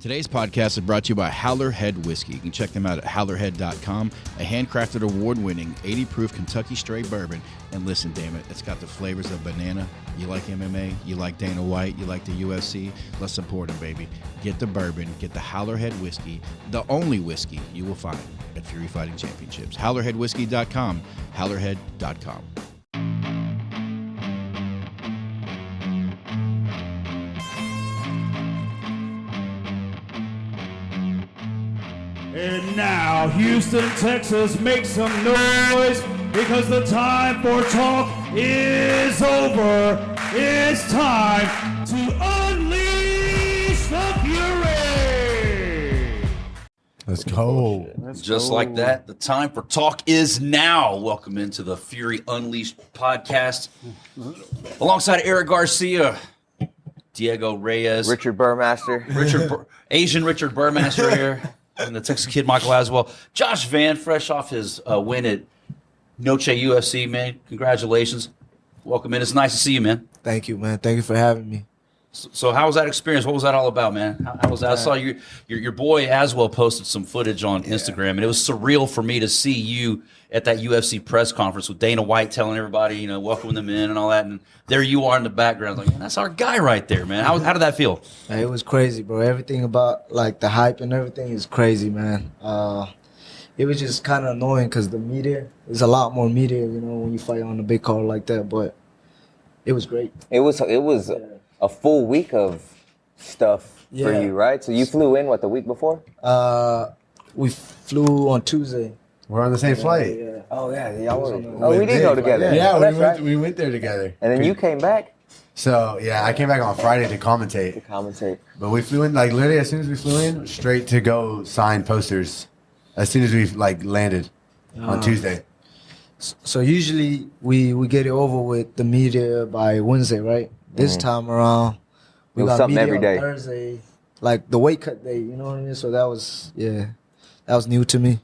Today's podcast is brought to you by Howler Head Whiskey. You can check them out at howlerhead.com, a handcrafted, award-winning, 80-proof Kentucky straight bourbon. And listen, damn it, it's got the flavors of banana. You like MMA, you like Dana White, you like the UFC. Let's support them, baby. Get the bourbon, get the Howler Head Whiskey, the only whiskey you will find at Fury Fighting Championships. HowlerHeadWhiskey.com, howlerhead.com. And now, Houston, Texas, make some noise because the time for talk is over. It's time to unleash the Fury. Let's go. Just like that, the time for talk is now. Welcome into the Fury Unleashed podcast. Alongside Eric Garcia, Diego Reyes, Richard Burmaster, Asian Richard Burmaster here. And the Texas kid, Michael Aswell. Josh Van, fresh off his win at Noche UFC, man. Congratulations. Welcome in. It's nice to see you, man. Thank you, man. Thank you for having me. So how was that experience? What was that all about, man? How was that? I saw your boy Aswell posted some footage on Instagram, and it was surreal for me to see you at that UFC press conference with Dana White telling everybody, welcoming them in and all that. And there you are in the background. Like, man, that's our guy right there, man. How did that feel? Man, it was crazy, bro. Everything about, the hype and everything is crazy, man. It was just kind of annoying because the media, there's a lot more media, when you fight on a big card like that. But it was great. It was a full week of stuff for you, right? So you flew in, the week before? We flew on Tuesday. We're on the same flight. Yeah. Oh, yeah. Y'all were. We did go together. Yeah, we went there together. And then you came back? So, yeah, I came back on Friday to commentate. But we flew in, literally as soon as we flew in, straight to go sign posters as soon as we, landed on Tuesday. So usually we get it over with the media by Wednesday, right? This time around, we got something media every day. on Thursday, the weight cut day, you know what I mean? So that was new to me.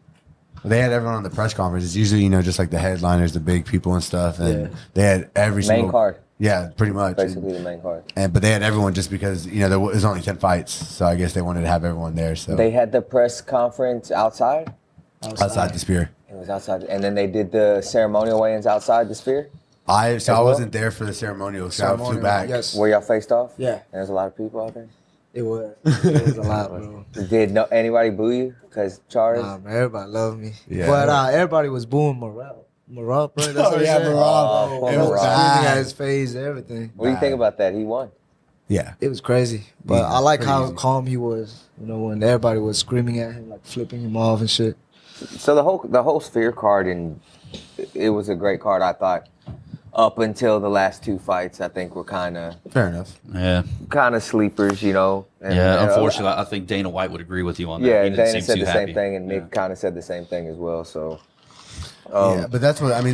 They had everyone on the press conference. It's usually, just the headliners, the big people and stuff. And they had every single... Main card. Yeah, pretty much. Basically the main card. But they had everyone just because, there was only 10 fights. So I guess they wanted to have everyone there. So They had the press conference outside? Outside the Sphere. It was outside. And then they did the ceremonial weigh-ins outside the Sphere? I wasn't there for the ceremonial, so I flew back. Yes. Where y'all faced off? Yeah. And there's a lot of people out there? It was a lot, bro. Did anybody boo you? Because Charles? Nah, man, everybody loved me. Yeah. But everybody was booing Marab, bro. That's what he said. Marab. It was Marab. screaming at his face, everything. What do you think about that? He won. Yeah. It was crazy. But I like how easy. calm he was, when everybody was screaming at him, flipping him off and shit. So the whole Sphere card, and it was a great card, I thought. Up until the last two fights, I think were kind of Fair enough. Yeah. Kind of sleepers, And, Unfortunately, I think Dana White would agree with you on that. Yeah, He didn't Dana seem said too the happy. same thing, and Nick kind of said the same thing as well. So, Yeah, but that's what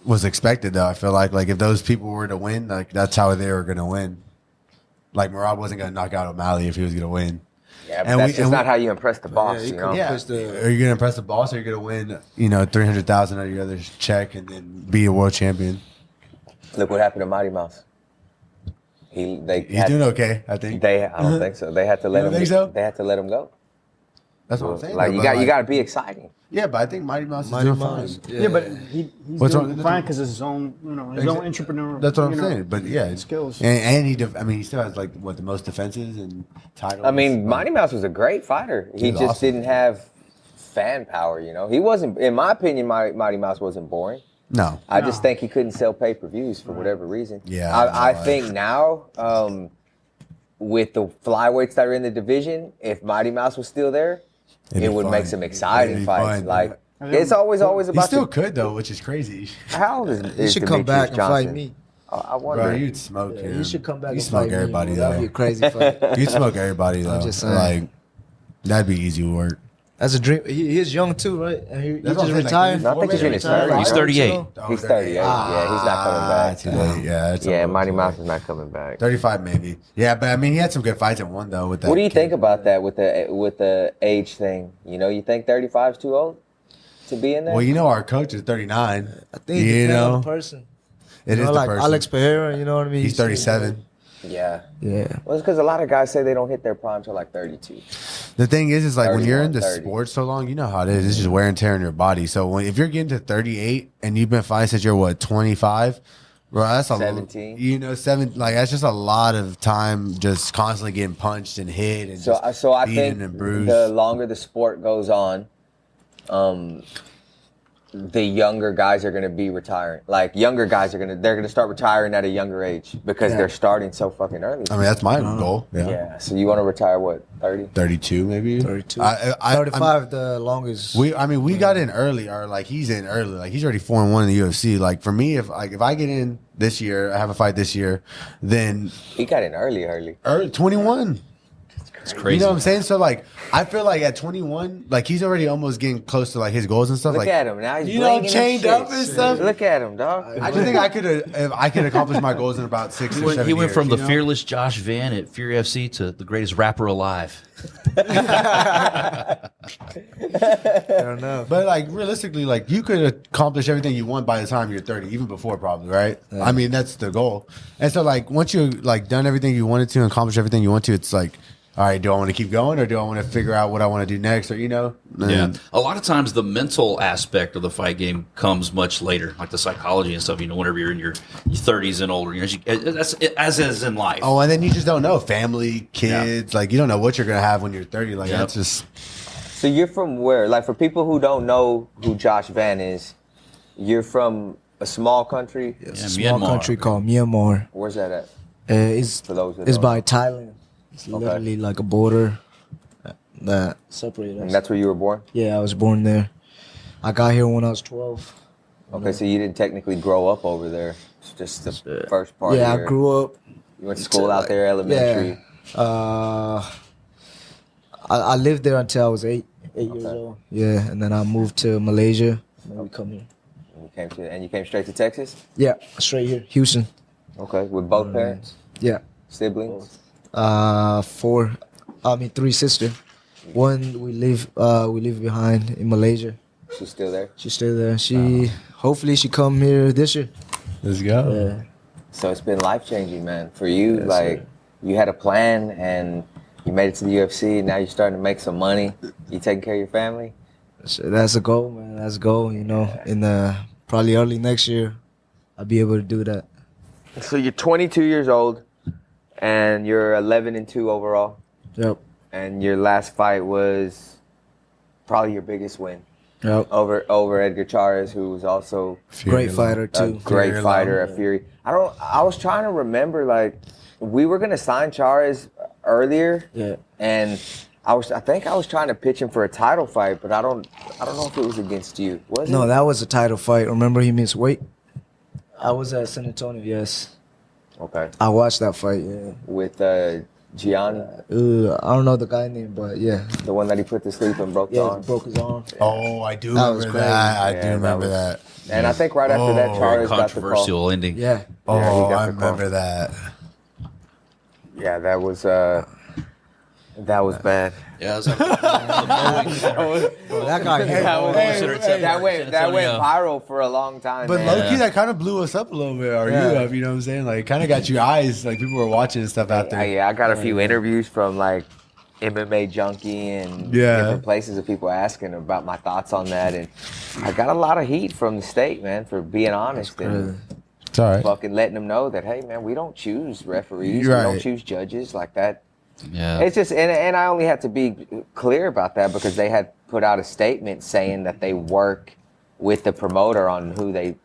was expected, though. I feel like if those people were to win, that's how they were going to win. Marab wasn't going to knock out O'Malley if he was going to win. yeah, but that's just not how you impress the boss, he you know. couldn't Yeah. push the- Are you going to impress the boss, or are you going to win, $300,000 out of your other check and then be a world champion? Look what happened to Mighty Mouse. He's doing okay, I think. I don't think so. They had to let You him. don't think so? They had to let him go. That's what I'm saying. Like though, you but, got to be exciting. Yeah, but I think Mighty Mouse is Mighty doing Mouse. fine. Yeah, but he's What's doing wrong? fine because it's his own, his own entrepreneur. That's what I'm saying. But yeah, skills. And he still has the most defenses and titles. I mean, Mighty Mouse was a great fighter. He was just awesome. didn't have fan power, He wasn't, in my opinion, Mighty Mouse wasn't boring. No. I just think he couldn't sell pay-per-views for whatever reason. Yeah, I think now, with the flyweights that are in the division, if Mighty Mouse was still there, It'd it be would fun. make some exciting It'd be fights. fun. It's always He about still could though, which is crazy. How old is He should come back and fight me. I wonder. Bro, you'd smoke him. He should come back You and smoke fight everybody me. That'd be a though. crazy fight. You'd smoke everybody though. just saying. That'd be easy work. That's a dream. He's young too, right? And he That's just what I'm saying, retired. I think he's in his 30s. He's 38. He's 38. Yeah, he's not coming back. Too late. Yeah, it's a Yeah, little Mighty too Mouse late. is not coming back. 35 maybe. Yeah, but I mean, he had some good fights in one though. With that. What do you kid. think about that with the age thing? You think 35 is too old to be in there? Well, our coach is 39. I think it depends on the person. It is the like person. Alex Pereira, you know what I mean? He's 37. Yeah. Yeah. Well, it's because a lot of guys say they don't hit their prime till like 32. The thing is like when you're in the 30. sport so long, you know how it is. It's just wear and tear on your body. So if you're getting to 38 and you've been fighting since you're what 25, bro, that's a 17. You know, that's just a lot of time just constantly getting punched and hit and So I beaten think and bruised. the longer the sport goes on, the younger guys are going to be retiring. Like younger guys they're going to start retiring at a younger age because they're starting so fucking early. I mean, that's my goal. Yeah. So you want to retire what, 30? 32 maybe. 32. I 35, the longest. We got in early, or like he's in early. Like he's already 4-1 in the UFC. Like for me, if I get in this year, I have a fight this year, then He got in early. 21. It's crazy. You know what I'm saying? So like, I feel like at 21, like he's already almost getting close to like his goals and stuff. Look like at him now. He's you know, blinging chained and up shit. and stuff. Look at him, dog. I just think I could accomplish my goals in about 6 or 7 He went years, from you the know? fearless Josh Van at Fury FC to the greatest rapper alive. I don't know. But like realistically, like you could accomplish everything you want by the time you're 30, even before probably, right? I mean, that's the goal. And so like once you like done everything you wanted to and accomplished everything you want to, it's like, all right, do I want to keep going or do I want to figure out what I want to do next? Or, you know? Yeah. And- A lot of times the mental aspect of the fight game comes much later, like the psychology and stuff, you know, whenever you're in your 30s and older. You know, that's as is in life. Oh, and then you just don't know. Family, kids, like you don't know what you're going to have when you're 30. Like Yep. that's just. So you're from where? Like for people who don't know who Josh Van is, you're from a small country. It's Yeah, a small Myanmar. country called Myanmar. Where's that at? It's For those that it's don't by Thailand. It's literally like a border that separates And us. that's where you were born? Yeah, I was born there. I got here when I was 12. Okay, so you didn't technically grow up over there. It's just the first part. Yeah, of I your- grew up. You went to school out there, elementary. I lived there until I was 8 years old. Yeah, and then I moved to Malaysia. And then we come here. And you came straight to Texas? Yeah, straight here, Houston. Okay, with both parents? Yeah, Siblings? 3 sisters. One we live behind in Malaysia. She's still there? She's still there. Hopefully she come here this year. Let's go. Yeah. So it's been life-changing, man. For you, Yes, like, sir. you had a plan and you made it to the UFC. Now you're starting to make some money. You taking care of your family? So that's a goal, man. That's a goal. You know, in probably early next year, I'll be able to do that. So you're 22 years old and you're 11-2 overall. Yep. And your last fight was probably your biggest win Yep. over Edgar Chairez, who was also Great fighter a too. great Fury fighter alone. at Fury. I was trying to remember, like, we were gonna sign Chairez earlier, Yeah. and I think I was trying to pitch him for a title fight, but I don't know if it was against you. Was No, it? that was a title fight. Remember he missed weight? I was at San Antonio, yes. Okay. I watched that fight, yeah. With Gianni, I don't know the guy name, but yeah. the one that he put to sleep and broke the Yeah, arm. he broke his arm. Oh, I do That was remember crazy. that. I Yeah, do that remember was- that. And I think right after that, Oh, Chairez got the call. Controversial ending. Yeah. Oh, Yeah, he got I the call. remember that. Yeah, that was bad. Yeah, it was Bro, that guy hit hard. That went viral for a long time. But man. low key, that kind of blew us up a little bit, or Yeah. you up, you know what I'm saying? Like, kind of got you eyes, like people were watching and stuff out there. Yeah, I got a few interviews from like MMA Junkie and Yeah. different places of people asking about my thoughts on that, and I got a lot of heat from the state, man, for being honest and It's all right. fucking letting them know that, hey, man, we don't choose referees, Right. we don't choose judges like that. Yeah. It's just, and I only had to be clear about that because they had put out a statement saying that they work with the promoter on who they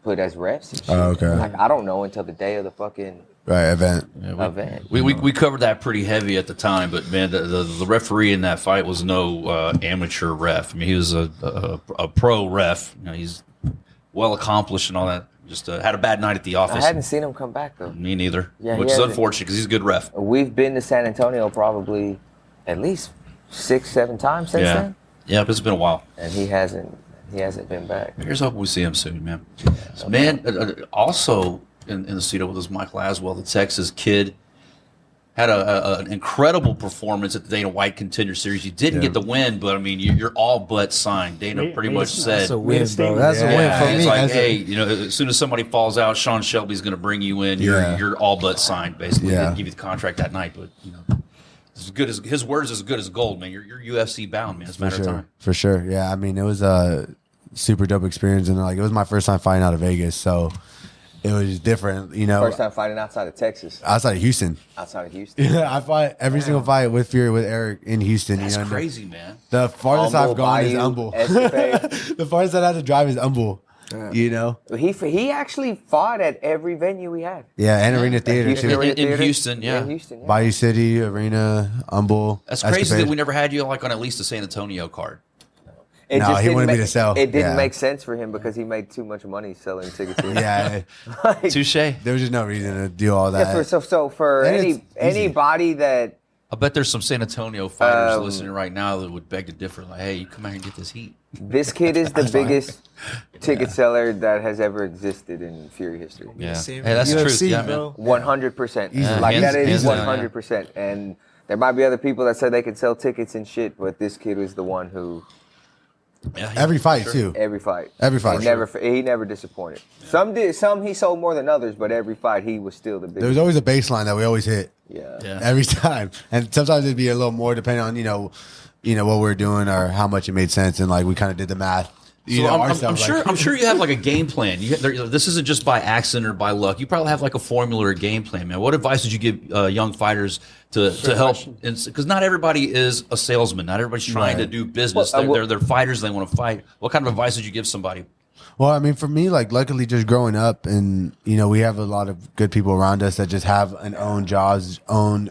put as refs. And shit. Oh, okay. Like, I don't know until the day of the fucking Right, event. event. We covered that pretty heavy at the time, but man, the referee in that fight was no amateur ref. I mean, he was a pro ref. You know, he's well accomplished and all that. Just had a bad night at the I office. hadn't seen him come back though. Me neither. Yeah, Which he is hasn't. unfortunate because he's a good ref. We've been to San Antonio probably at least 6-7 times since Yeah. then, Yeah, but it's been a while. and he hasn't been back. Here's hoping we see him soon, man. So, man, also in the studio with us, Michael Aswell, the Texas kid. had an incredible performance at the Dana White Contender Series. You didn't get the win, but I mean, you're all but signed. Dana pretty much said, That's a win, bro. statement. That's a win for he's me. like, hey, as soon as somebody falls out, Sean Shelby's going to bring you in. You're all but signed, basically. He didn't give you the contract that night, but as good as his words, as good as gold, man. You're UFC bound, man. It's a matter of time. For sure. Yeah, I mean, it was a super dope experience, and like it was my first time fighting out of Vegas, so it was different. First time fighting outside of Texas. Outside of Houston. Outside of Houston. Yeah, I fight every single fight with Fury with Eric in Houston. That's crazy, man. The farthest I've gone is Humble. The farthest I had to drive is Humble. He actually fought at every venue we had. Yeah, and Arena Theater too. In Houston, yeah. In Houston, yeah. Bayou City, Arena, Humble. That's crazy that we never had you like on at least the San Antonio card. It No, just he didn't wanted me make- to sell. It didn't Yeah. make sense for him because he made too much money selling tickets. Yeah, Touche. there was just no reason to do all that. So for And it's easy. anybody that I bet there's some San Antonio fighters listening right now that would beg to differ. Like, hey, you come out here and get this heat. this kid is the biggest ticket seller that has ever existed in Fury history. Yeah. Same Hey, that's the truth. UFC, Yeah, bro. man. 100%. Easily. Like Hands- that is hands down, 100%. And there might be other people that say they can sell tickets and shit, but this kid was the one who Yeah, Every fight too. every fight. Every fight. He never disappointed. Some he sold more than others, but every fight he was still the There biggest. was always a baseline that we always hit Yeah. Yeah. every time, and sometimes it'd be a little more depending on what we were doing or how much it made sense, and like we kind of did the math. So I'm ourselves, sure. like- I'm sure you have like a game plan. This isn't just by accident or by luck. You probably have like a formula or a game plan, man. What advice would you give young fighters to help? Because not everybody is a salesman. Not everybody's trying to do business. They're fighters. They want to fight. What kind of advice would you give somebody? Well, I mean, for me, like, luckily, just growing up, and we have a lot of good people around us that just have an own jobs, own,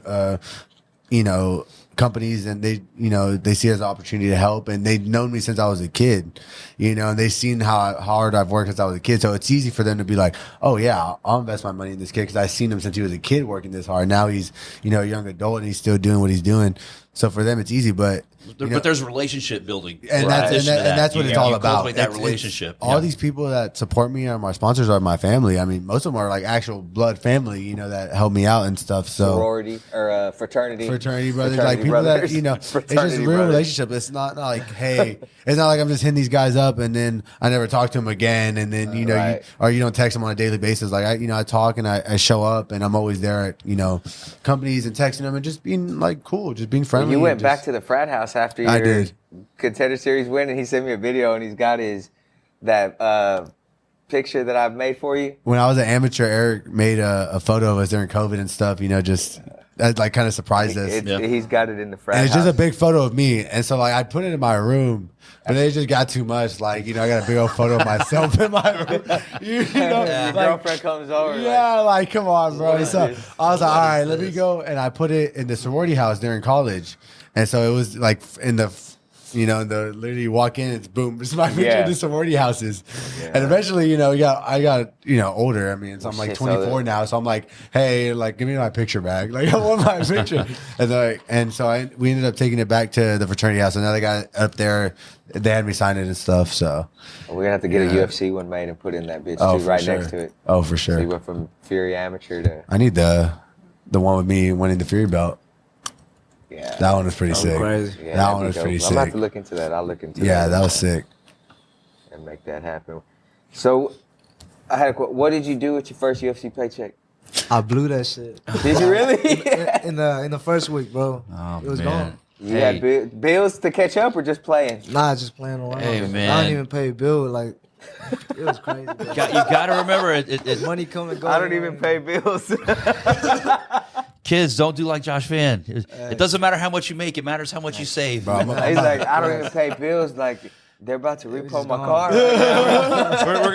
companies, and they see it as an opportunity to help, and they've known me since I was a kid, and they've seen how hard I've worked since I was a kid. So it's easy for them to be like, oh yeah, I'll invest my money in this kid because I've seen him since he was a kid working this hard. Now he's a young adult and he's still doing what he's doing. So for them, it's easy, but there's relationship building, and in that's addition to that. that's what You- it's all you about. cultivate that It's- relationship. all these people that support me are my sponsors, are my family. I mean, most of them are like actual blood family, that help me out and stuff. So Sorority or fraternity brothers, like people brothers. that it's just Fraternity a real brothers. relationship. It's not like, hey, it's not like I'm just hitting these guys up and then I never talk to them again, and then Right. you don't text them on a daily basis. Like I talk and I show up and I'm always there at companies and texting them and just being like cool, just being friendly. You went and back just- to the frat house after I your did. Contender Series win, and he sent me a video, and he's got that picture that I've made for you. When I was an amateur, Eric made a photo of us during COVID and stuff. Just that like kind of surprised us. He's got it in the frat And it's house. just a big photo of me. And so, like, I put it in my room, but it just got too much. Like, I got a big old photo of myself in my room. Your like, girlfriend comes over. yeah, like, come on, bro. What So is this? I was like, What all right, is let me this? go. And I put it in the sorority house during college. And so it was like in the, literally you walk in, it's boom, it's my picture in the sorority houses. Yeah. And eventually, I got older. I mean, so I'm like Shit, so 24 now. So I'm like, hey, like, give me my picture back. Like, I want my picture. And so we ended up taking it back to the fraternity house. And now they got it up there. They had me sign it and stuff. So We're gonna have to get a UFC one made and put in that bitch Oh, too, for right sure. next to it. Oh, for So you sure. went from Fury amateur to I need the one with me winning the Fury belt. yeah. That one was pretty sick. crazy. Yeah, that that'd one be was dope. pretty I'm gonna have sick. to look into that. I'll look into Yeah, that was sick. and make that happen. So, I had what did you do with your first UFC paycheck? I blew that shit Did you really? in the first week, bro. Oh, It was man. gone. You had bills to catch up or just playing? Nah, just playing around. Hey, I man. didn't even pay a bill. Like, it was crazy. Bro. You got to remember it. Money come and go. I don't even pay bills. Kids, don't do like Josh Van. It doesn't matter how much you make; it matters how much you save. Bro, He's like, I don't even pay bills. Like, they're about to repo just my gone. car.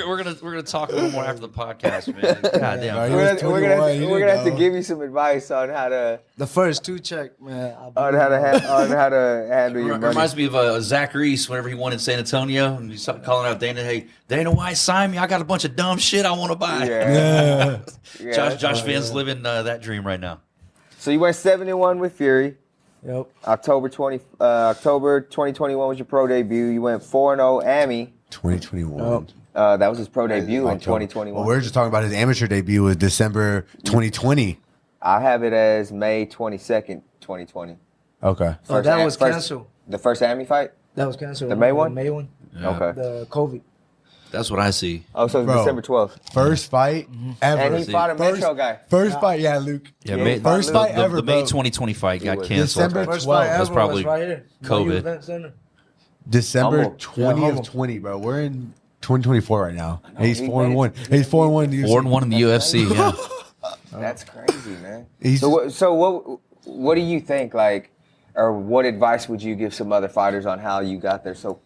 we're gonna talk a little more after the podcast, man. God damn. Bro, We're was gonna, 21, you we're didn't gonna have to know. give you some advice on how to The first 2 check, man. I blew on it. how to handle your money. Reminds me of Zach Reese whenever he won in San Antonio, and he's calling out Dana. Hey, Dana White, sign me. I got a bunch of dumb shit I want to buy. Yeah. Yeah. Josh Van's living that dream right now. So you went 7-1 with Fury. Yep. October 2021 was your pro debut. You went 4-0 Ami. 2021. That was his pro debut in October. 2021. Well, we're just talking about his amateur debut was December 2020. I have it as May 22nd, 2020. Okay. Oh, that was canceled. The first AMI fight? That was canceled. The May one? The May one. Yeah. Okay. The COVID. That's what I see. Oh, so it's Bro. December 12th. First fight ever. And he fought a Metro guy. First fight, yeah, Luke. Yeah, Yeah, May, he fought first Luke. fight the, ever, the May bro. 2020 fight got was canceled. December First 12th. fight That's ever probably was right here. COVID. Bayou Event Center. December Humble. 20 Yeah, of humble. 20, bro. We're in 2024 right now. And he's he 4-1. made it. He's 4-1 in the UFC. 4-1 in the UFC. Yeah. That's crazy, man. He's- So what do you think, like, or what advice would you give some other fighters on how you got there so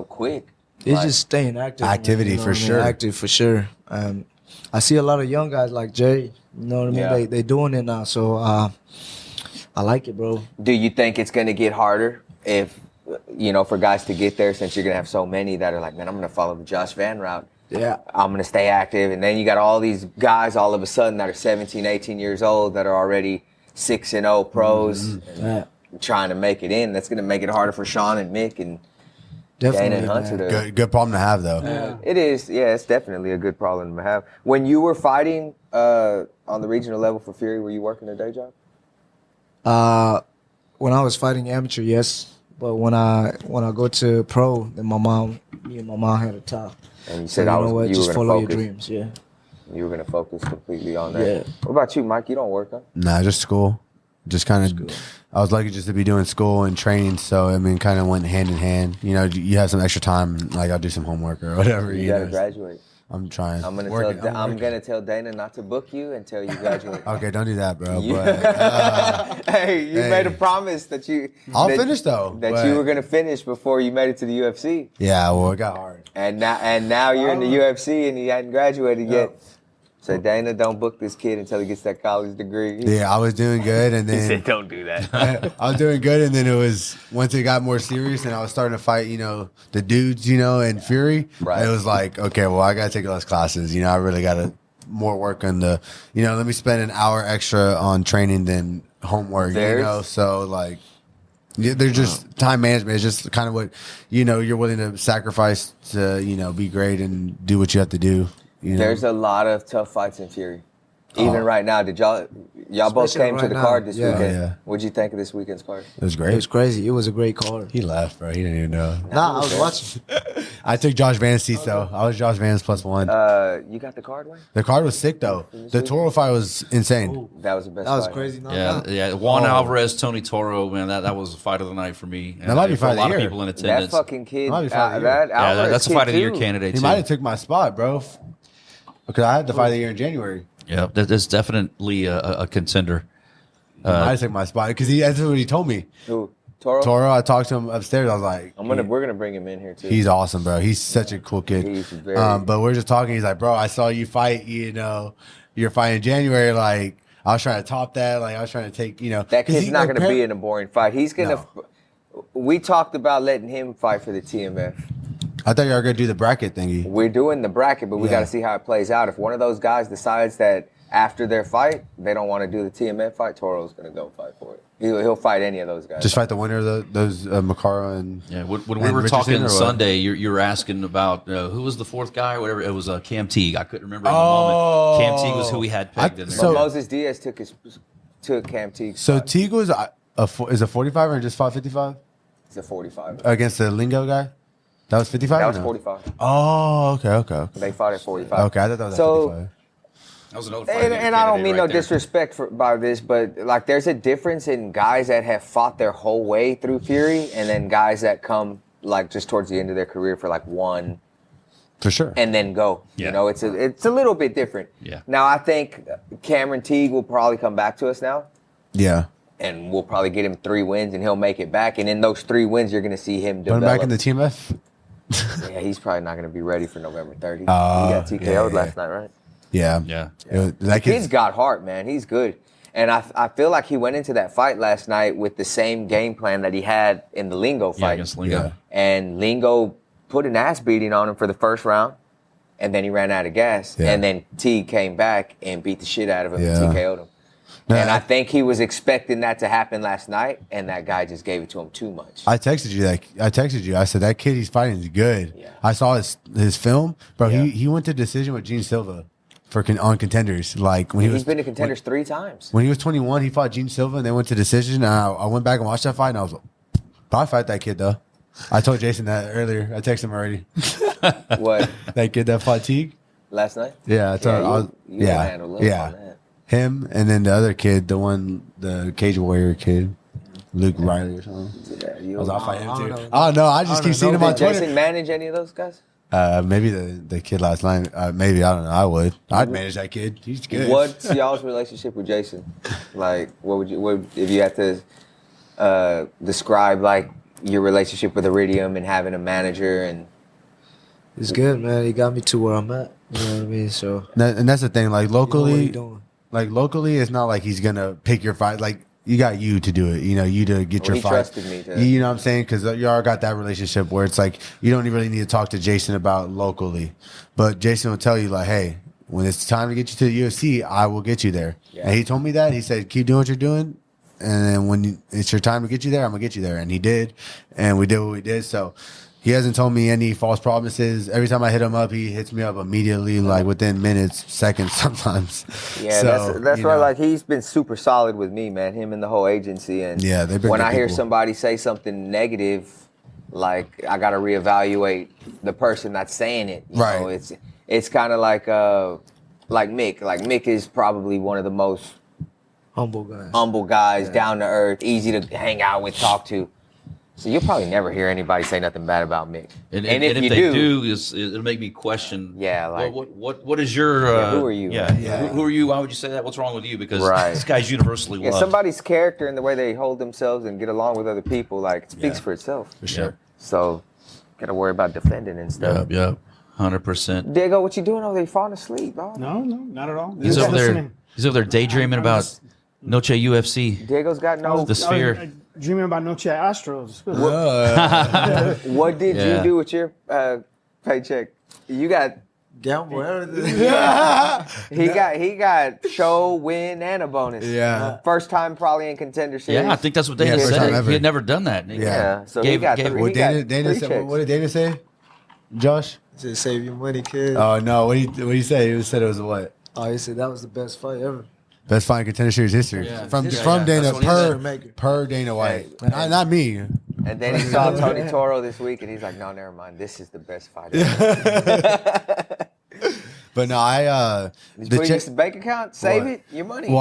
quick? It's Like, just staying active. Activity, you know for what I mean? sure. Active for sure. I see a lot of young guys like Jay. You know what I mean? Yeah. They doing it now. So I like it, bro. Do you think it's going to get harder if, for guys to get there, since you're going to have so many that are like, man, I'm going to follow the Josh Van route. Yeah. I'm going to stay active. And then you got all these guys all of a sudden that are 17, 18 years old that are already 6-0 pros and Yeah. trying to make it in. That's going to make it harder for Sean and Mick and Definitely. Dana and Hunter Man. to. Good problem to have, though. It is, yeah, it's definitely a good problem to have. When you were fighting on the regional level for Fury, were you working a day job? When I was fighting amateur, yes. But when I go to pro, then me and my mom had a talk. And you So said you I know was, what? you Just were going follow to your focus. dreams. Yeah. You were going to focus completely on that. Yeah. What about you, Mike? You don't work, huh? Nah, just school. Just kind of, I was lucky just to be doing school and training. So, I mean, kind of went hand in hand. You know, you have some extra time, like I'll do some homework or whatever. You You got to know. graduate. I'm trying. I'm gonna Working, tell. I'm working. gonna tell Dana not to book you until you graduate. Okay, don't do that, bro. You- But Hey, you Hey. made a promise that you. I'll that- finish, though, That but- you were gonna finish before you made it to the UFC, yeah, well, it got hard. and now you're in the UFC and you hadn't graduated yet. So Dana, don't book this kid until he gets that college degree. Yeah, I was doing good, and He then said, "Don't do that." I was doing good, and then it was once it got more serious, and I was starting to fight, the dudes, and Fury. Right. It was like, okay, well, I gotta take less classes. I really gotta more work on the, let me spend an hour extra on training than homework. There's- So like, yeah, they're just time management. It's just kind of what you're willing to sacrifice to be great and do what you have to do. There's a lot of tough fights in Fury. Even right now, did y'all both Especially came to right the now. card this Yeah. weekend? Oh, yeah. What'd you think of this weekend's card? It was It great. was crazy. It was a great card. He left, bro. He didn't even know. Nah, I was watching. I took Josh Van's seats though. I was Josh Van's +1. You got the card, Wayne? The card was sick though. The Toro fight was insane. That was the best. That was fight. crazy. No, Yeah, no. yeah. Juan Oh. Alvarez, Tony Toro, man, that was a fight of the night for me. And That might be for fight a of the lot of year. people in That attendance. fucking kid. Might be fight of the year. That Yeah, Alvarez that's a kid, fight of the year too. candidate He too. might have took my spot, bro. Because I had the fight of the year in January. Yeah, that's definitely a contender. He might have took my spot because that's what he told me. Who? Toro? Toro, I talked to him upstairs. I was like, We're gonna bring him in here too. he's awesome, bro. He's such a cool kid. He's very- But we're just talking. He's like, bro, I saw you fight. You're fighting in January. Like, I was trying to top that. Like, I was trying to take. that 'cause kid's he- not like, gonna be in a boring fight. He's gonna. We talked about letting him fight for the TMF. I thought you were gonna do the bracket thingy. We're doing the bracket, but we Yeah. got to see how it plays out. If one of those guys decides that after their fight they don't want to do the TMF fight, Toro's gonna go fight for it. He'll fight any of those guys. Just fight the winner of those Makara and Yeah, when we and were Richardson, talking or what? Sunday, you were asking about who was the fourth guy or whatever. It was Cam Teague. I couldn't remember in the Oh. moment. Cam Teague was who we had pegged in there. so- But Moses Diaz took Cam Teague's So spot. Teague was is a 45 or just fought 55 It's a 45. against the Lingo guy? That was 55. That or was no? 45. Oh, okay. They fought at 45. Okay, I thought that was So- 55. That was another fight. And I don't mean no disrespect by this, but like there's a difference in guys that have fought their whole way through Fury and then guys that come like just towards the end of their career for like one For sure. and then go. Yeah. You know, it's a little bit different. Yeah. Now I think Cameron Teague will probably come back to us now, Yeah. and we'll probably get him 3 wins, and he'll make it back. And in those 3 wins, you're going to see him Put him develop. back in the TMF. Yeah, he's probably not going to be ready for November 30th. He Oh, got TKO'd yeah. last night, right? Yeah. Yeah. That He's kid's got heart, man. He's good. And I feel like he went into that fight last night with the same game plan that he had in the Lingo Yeah, fight. against Lingo. Yeah. And Lingo put an ass beating on him for the first round, and then he ran out of gas. Yeah. And then T came back and beat the shit out of him Yeah. and TKO'd him. No, And I think he was expecting that to happen last night, and that guy just gave it to him too much. I texted you that. I texted you. I said that kid he's fighting is good. Yeah. I saw his film, bro. Yeah. He went to decision with Gene Silva on Contenders. Like when He's been to Contenders 3 times. when he was 21, he fought Gene Silva, and they went to decision. And I went back and watched that fight, and I was like, probably fight that kid though. I told Jason that earlier. I texted him already. What, That kid that fought Teague. last night? Yeah, I told. you handle love on that. Him, and then the other kid, the Cage Warrior kid, Luke Riley or something. Yeah, you I was don't- off fight him I too. don't know. I don't know. I just keep seeing him on Did Twitter. Jason manage any of those guys? Maybe the kid last night. Maybe I don't know. I would. I'd manage that kid. He's good. What's y'all's relationship with Jason? Like, what if you had to describe like your relationship with Iridium and having a manager and It's good, man. He got me to where I'm at. You know what I mean? So And that's the thing. Like you know what locally, he doing. it's not like he's gonna pick your fight. Like you got you to do it. You know, you to get Well, your he fight. trusted me to- You know what I'm saying? Because you all got that relationship where it's like you don't really need to talk to Jason about locally, but Jason will tell you like, hey, when it's time to get you to the UFC, I will get you there. Yeah. And he told me that. He said, keep doing what you're doing. And then when it's your time to get you there, I'm gonna get you there. And he did, and we did what we did. So he hasn't told me any false promises. Every time I hit him up, he hits me up immediately, like within minutes, seconds, sometimes. yeah, So, that's you why know. like he's been super solid with me, man. Him and the whole agency, and Yeah, they've been when good I hear people. somebody say something negative, like I got to reevaluate the person that's saying it. You Right. know, it's kind of like Mick. Like Mick is probably one of the most Humble guy. humble guys, down to earth, easy to hang out with, talk to. So you'll probably never hear anybody say nothing bad about Mick. And if you they do, it'll make me question. Yeah, like- what is your? who are you? Yeah, Yeah. Who are you? Why would you say that? What's wrong with you? Because Right. this guy's universally Yeah, loved. somebody's character and the way they hold themselves and get along with other people, like it speaks Yeah. for itself. For sure. So, gotta worry about defending and stuff. Yep, 100%. Diego, what you doing over there? You falling asleep, bro? No, not at all. He's Just over there. listening. He's over there daydreaming I'm about just- Noche UFC. Diego's got no. The sphere. Dreaming about Noche Astros. What did Yeah. you do with your paycheck? You got. Gamble, everything. He got show, win, and a bonus. Yeah. First time probably in Contender Series. Yeah, I think that's what Dana First time said. ever. He had never done that. Yeah. So he Gave- got gave- three. What He got Dana three said? checks. What did Dana say? Josh? Just save your money, kid. Oh no! What did he say? He said it was what? Oh, he said that was the best fight ever. Best fight in Contender Series history Yeah. from Yeah, Dana that's what he said. per Dana White. Hey. Not me. And then he saw Tony Toro this week, and he's like, "No, never mind. This is the best fight ever." But no, Did the you put it in check. your bank account? Save What? it. Your money. Well,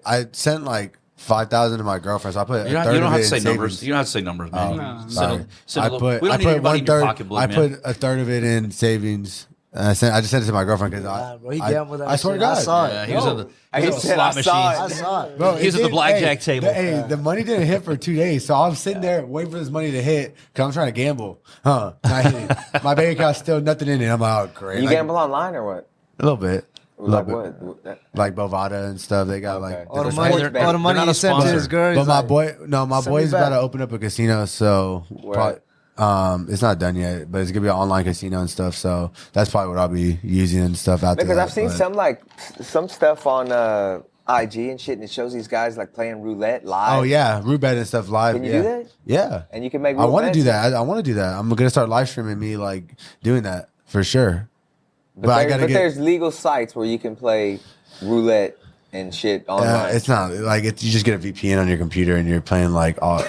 I sent like 5,000 to my girlfriend, so I put You a don't, thud you don't of have it to say in numbers. savings. You don't have to say numbers, man. Oh, You can sorry. send a I little- put we don't need anybody in your 1/3. pocketbook, I man. put a third of it in savings. I just sent it to my girlfriend because Nah, bro, he gambled that I swear to shit. I God. saw it. Yeah, he was No. on the, He he was on the said, slot "I saw I machines. saw it. Bro, He was it at the did- blackjack table. The money didn't hit for 2 days, so I'm sitting there waiting for this money to hit because I'm trying to gamble. And I hit it. My bank account's still nothing in it. I'm like, oh, great. you Like, gamble online or what? a little bit. Like Little bit. what? Like Bovada and stuff. They got Okay. like All the Sports money, betting. all the money They're not he a sent to sponsor. his girl. But he's my like, boy, my "Send me boy's about back." to open up a casino, so Where it's not done yet, but it's gonna be an online casino and stuff. So that's probably what I'll be using and stuff out there. Because I've seen some stuff on IG and shit, and it shows these guys like playing roulette live. Oh yeah, Rootbet and stuff live. Can you yeah. do that? Yeah, And you can make. I want to roulette do bets. that. I want to do that. I'm gonna start live streaming me like doing that for sure. But I gotta get. there's legal sites where you can play roulette and shit online. It's not like you just get a VPN on your computer and you're playing like all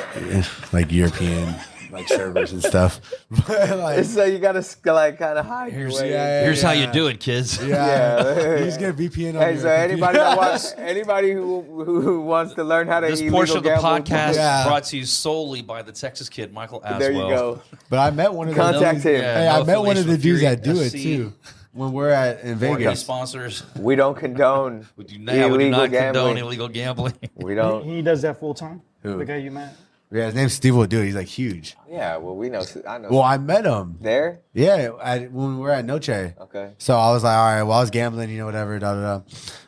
like European like servers and stuff. But like, So you gotta like kind of hide your way. Here's how you do it, kids. Yeah, you just get a VPN on Hey, your so anybody computer. that wants, anybody who wants to learn how to This illegal portion of the gamble, podcast Yeah. brought to you solely by the Texas kid, Michael Aswell. There you go. But I met one of the Contact him. Hey, I no met one of the affiliation dudes with that do it Fury too when we're in Or any Vegas. sponsors. We don't condone We do illegal not condone gambling. illegal gambling. We don't. He does that full time. Who? The guy you met. Yeah, his name's Steve Would do it. He's like huge. Yeah, well, we know. I know. Well, I met him. There. Yeah, when we were at Noche. Okay. So I was like, all right, well, I was gambling, whatever, da da da.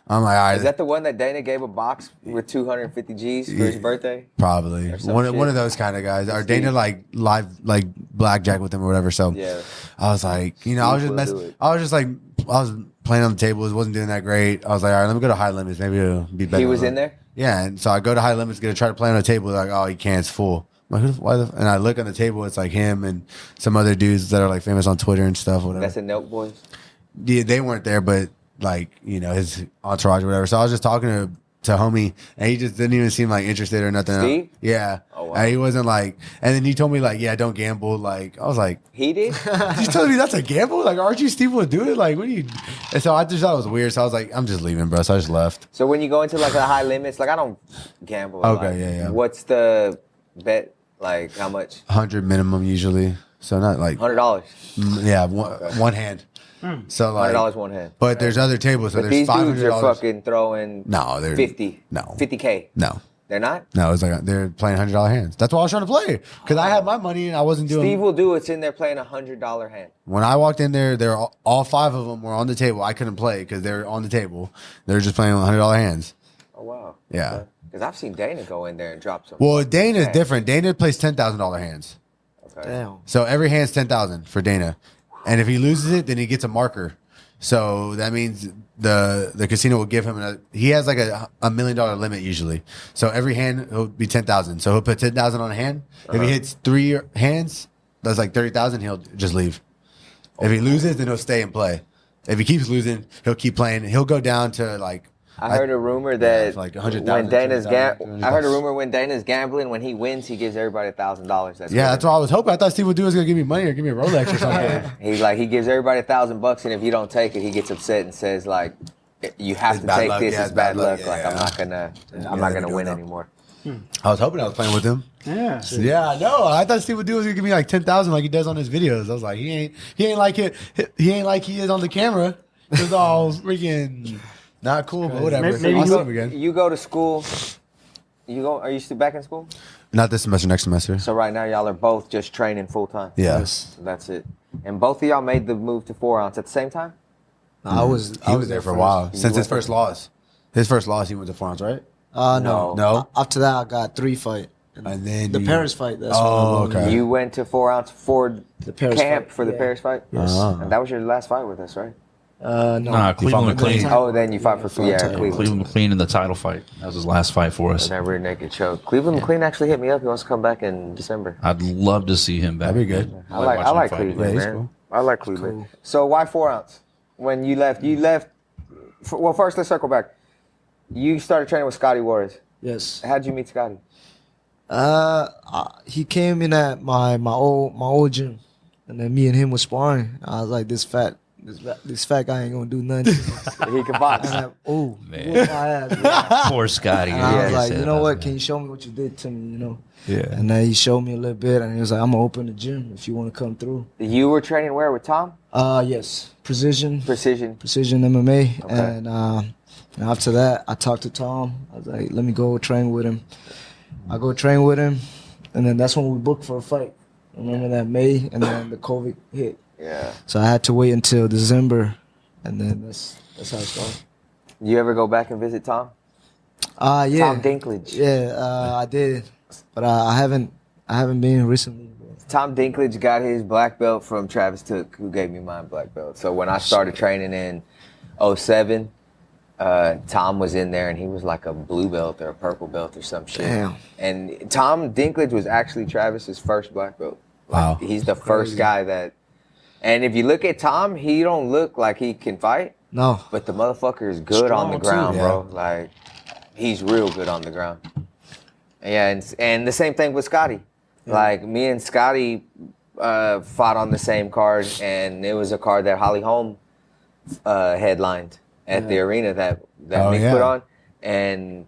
I'm like, all right, Is that the one that Dana gave a box with 250 G's for his birthday? probably or some one shit? of those kind of guys. Or Steve. Dana like live like blackjack with him or whatever. So Yeah. I was like, I was Steve just will do it. I was just like, I was playing on the table. It wasn't doing that great. I was like, all right, let me go to high limits. Maybe it'll be better. He was in there. Yeah, and so I go to high limits, gonna try to play on the table. Like, oh, you can't. It's full. I'm like, why the? And I look on the table. It's like him and some other dudes that are like famous on Twitter and stuff. Whatever. That's a Note Boys. Yeah, they weren't there, but like, you know, his entourage or whatever. So I was just talking to homie, and he just didn't even seem like interested or nothing. Steve? Yeah. Oh, wow. And he wasn't like, and then he told me like, yeah, don't gamble. Like, I was like, He did? you telling me that's a gamble? Like, aren't you Steve would do it? Like, what do you? And so I just thought it was weird. So I was like, I'm just leaving, bro. So I just left. So when you go into like the high limits, like I don't gamble. Okay, like, yeah. What's the bet? Like how much? 100 minimum usually. So not like, $100. yeah, one hand. So like, $100 one hand. but there's other tables. So But there's these dudes are $500. fucking throwing No, they're 50. No. 50K. No. They're not? No, it's like they're playing $100 hands. That's why I was trying to play because I had my money and I wasn't doing. Steve will do it's in there playing $100 hand. When I walked in there, they're all 5 of them were on the table. I couldn't play because they're on the table. They're just playing $100 hands. Oh wow. Yeah. Because I've seen Dana go in there and drop some. Well, Dana's cash. different. Dana plays $10,000 hands. Okay. Damn. So every hand's 10,000 for Dana, and if he loses it, then he gets a marker. So that means the casino will give him he has like a $1 million limit usually. So every hand will be 10,000. So he'll put 10,000 on a hand. If he hits 3 hands, that's like 30,000. He'll just leave. If he loses, then he'll stay and play. If he keeps losing, he'll keep playing. He'll go down to like. I heard a rumor that like 100,000, when Dana's 200,000, I heard a rumor when Dana's gambling, when he wins, he gives everybody $1,000. That's Yeah, that's what I was hoping. I thought Steve would do was gonna give me money or give me a Rolex or something. He gives everybody $1,000, and if you don't take it, he gets upset and says like, "You have It's to bad take luck. this. Yeah, It's it's bad bad luck. luck. Like Yeah, I'm not gonna they're doing win that. anymore." I was hoping I was playing with him. Yeah. Yeah, I know. I thought Steve would do was gonna give me like 10,000 like he does on his videos. I was like, he ain't like he is on the camera. It's all freaking not cool, but whatever. Maybe I'll you see go- him again. You go to school. Are you still back in school? Not this semester, next semester. So right now y'all are both just training full time. Yes. So that's it. And both of y'all made the move to 4 ounce at the same time. I was He was there for a while. You Since his went first loss. His first loss, he went to 4 ounce, right? No. No? After that, I got 3 fight. And then the you- Paris fight. That's Oh, when I okay. You went to 4 ounce for The Paris camp fight. for the Yeah. Paris fight. Yes. Uh-huh. And that was your last fight with us, right? No. Nah, Cleveland McLean. Oh, then you fought for title. Cleveland. Cleveland McLean in the title fight. That was his last fight for us. And that rear naked choke. Cleveland McLean actually hit me up. He wants to come back in December. I'd love to see him back. That'd be good. I like watching him fight Cleveland, Yeah, he's man. cool. I like Cleveland. cool. So why 4 ounce? When you left, well, first let's circle back. You started training with Scotty Warris. Yes. How'd you meet Scotty? He came in at my old gym, and then me and him was sparring. I was like, this fat guy ain't gonna do nothing. He can box. And oh Man. whoop my ass, bro. Poor Scotty. And I was Yeah, like, you know what? Can you show me what you did to me? You know. Yeah. And then he showed me a little bit, and he was like, I'm gonna open the gym if you want to come through. You were training where with Tom? Yes, precision Precision. MMA, Okay. and after that, I talked to Tom. I was like, let me go train with him. I go train with him, and then that's when we booked for a fight. Remember that May, and then the COVID hit. Yeah. So I had to wait until December, and then that's how it started. You ever go back and visit Tom? Yeah. Tom Dinklage. Yeah, I did, but I haven't been recently. Tom Dinklage got his black belt from Travis Took, who gave me my black belt. So when I started training in 07, Tom was in there and he was like a blue belt or a purple belt or some shit. Damn. And Tom Dinklage was actually Travis's first black belt. Wow. He's the first guy that. And if you look at Tom, he don't look like he can fight, No. but the motherfucker is good on the Strong, too. ground, Yeah. bro. Like he's real good on the ground. Yeah, and the same thing with Scotty. Like me and Scotty fought on the same card, and it was a card that Holly Holm headlined at the arena that Oh, Mick yeah. put on, and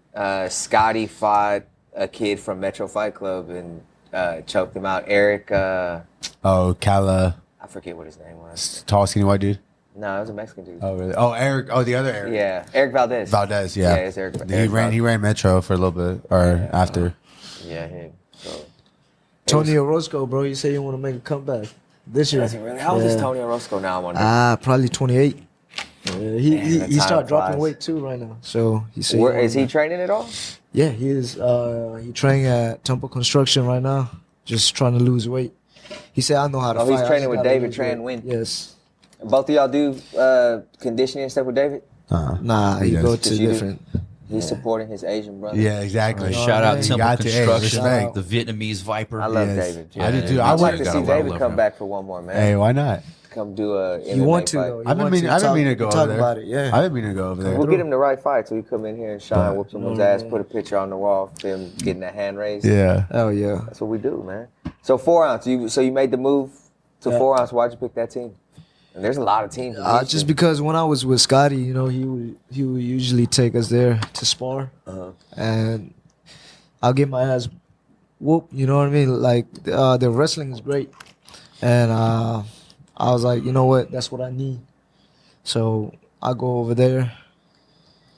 Scotty fought a kid from Metro Fight Club and choked him out. Eric, Oh, Kala, I forget what his name was. tall, skinny white dude. No, it was a Mexican dude. Oh, really? Oh, Eric. Oh, the other Eric. Yeah, Eric Valdez. Valdez. Yeah. Yeah, it's Eric. He Eric ran. He ran Metro for a little bit, or after. Yeah, him. So, Tony Orozco, bro, you say you want to make a comeback this year. does he really? How old is Tony Orozco now? I wonder. Probably 28. Yeah, he the he time started dropping flies. weight too right now. So he said, Where, is he training at all? Yeah, he is. He training at Temple Construction right now, just trying to lose weight. He said, "I know how to Oh, fight." he's I training just with gotta David lose Tran weight." Wynn. Yes. Both of y'all do conditioning and stuff with David? Nah, he He go does. to You do? different. He's supporting his Asian brother. Yeah, exactly. Shout out man. Temple Got to, hey, Construction, respect. the Vietnamese Viper. I love Yes. David. I do too. Yeah, I I'd like want to got see a lot of David love come for him. back for one more, man. Hey, why not? come do a MMA You want to fight. though. You I've been want meaning, I've been Talk- meaning to go talk over there. about it. Yeah. I've been meaning to go over there. We'll get him the right fight so he come in here and shine, But- whoop someone's ass, put a picture on the wall of him getting that hand raised. Yeah. Oh yeah. That's what we do, man. So 4 ounce. You made the move to Yeah. 4 ounce. Why'd you pick that team? And there's a lot of teams. in Just Houston. because when I was with Scotty, you know, he would usually take us there to spar, and I'll get my ass whooped. You know what I mean? Like the wrestling is great, and I was like, you know what? That's what I need. So I go over there.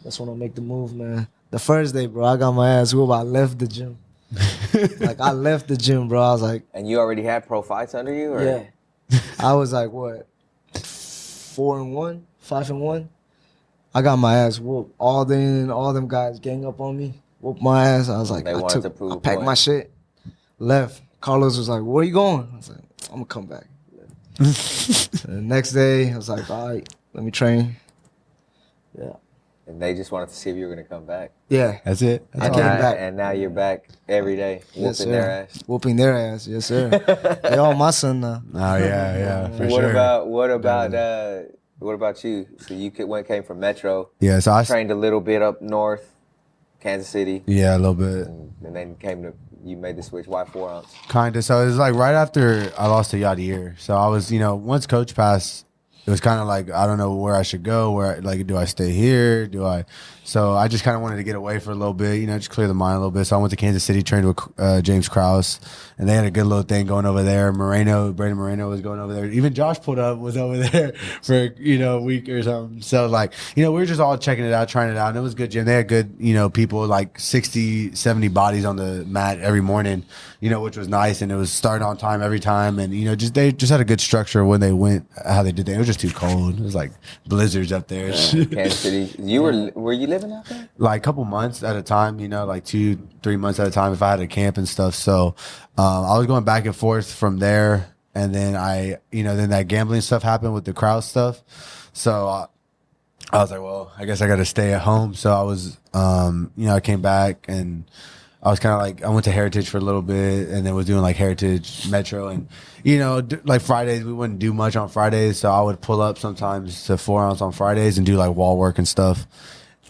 That's when I make the move, man. The first day, bro, I got my ass whooped. I left the gym. Like I left the gym, bro. I was like, And you already had pro fights under you, or yeah. I was like, what? 4-1, 5-1. I got my ass whooped. All them guys gang up on me, whooped my ass. I was like, They wanted to prove I a packed point. my shit, left. Carlos was like, where you going? I was like, I'm gonna come back. The next day, I was like, all right, let me train. Yeah. and they just wanted to see if you were gonna come back. Yeah. That's it. I That's came all. back. And now you're back every day, whooping Yes, sir. their ass. Whooping their ass. Yes, sir. They all my son now. Oh yeah, for What sure. what about you? So you came from Metro, Yeah, so I trained a little bit up north, Kansas City, yeah, a little bit. and then you made the switch. Why 4 ounce? Kind of. So it was like right after I lost to Yadier. So I was, once coach passed, it was kind of like, I don't know where I should go. Do I stay here? So I just kind of wanted to get away for a little bit, just clear the mind a little bit. So I went to Kansas City, trained with James Krause, and they had a good little thing going over there. Brandon Moreno was going over there. Even Josh was over there for, a week or something. So we were just all checking it out, trying it out. And it was a good gym. They had good, people, like 60, 70 bodies on the mat every morning, which was nice. And it was starting on time every time. And, they just had a good structure when they went, how they did that. It was just too cold. It was like blizzards up there. Kansas City. Were you living out there? Like a couple months at a time, like 2-3 months at a time if I had a camp and stuff. So I was going back and forth from there. And then then that gambling stuff happened with the Krause stuff. So I was like, well, I guess I got to stay at home. So I was, I came back and I was kind of like, I went to Heritage for a little bit and then was doing like Heritage Metro. And, like Fridays, we wouldn't do much on Fridays. So I would pull up sometimes to 4 ounce on Fridays and do like wall work and stuff.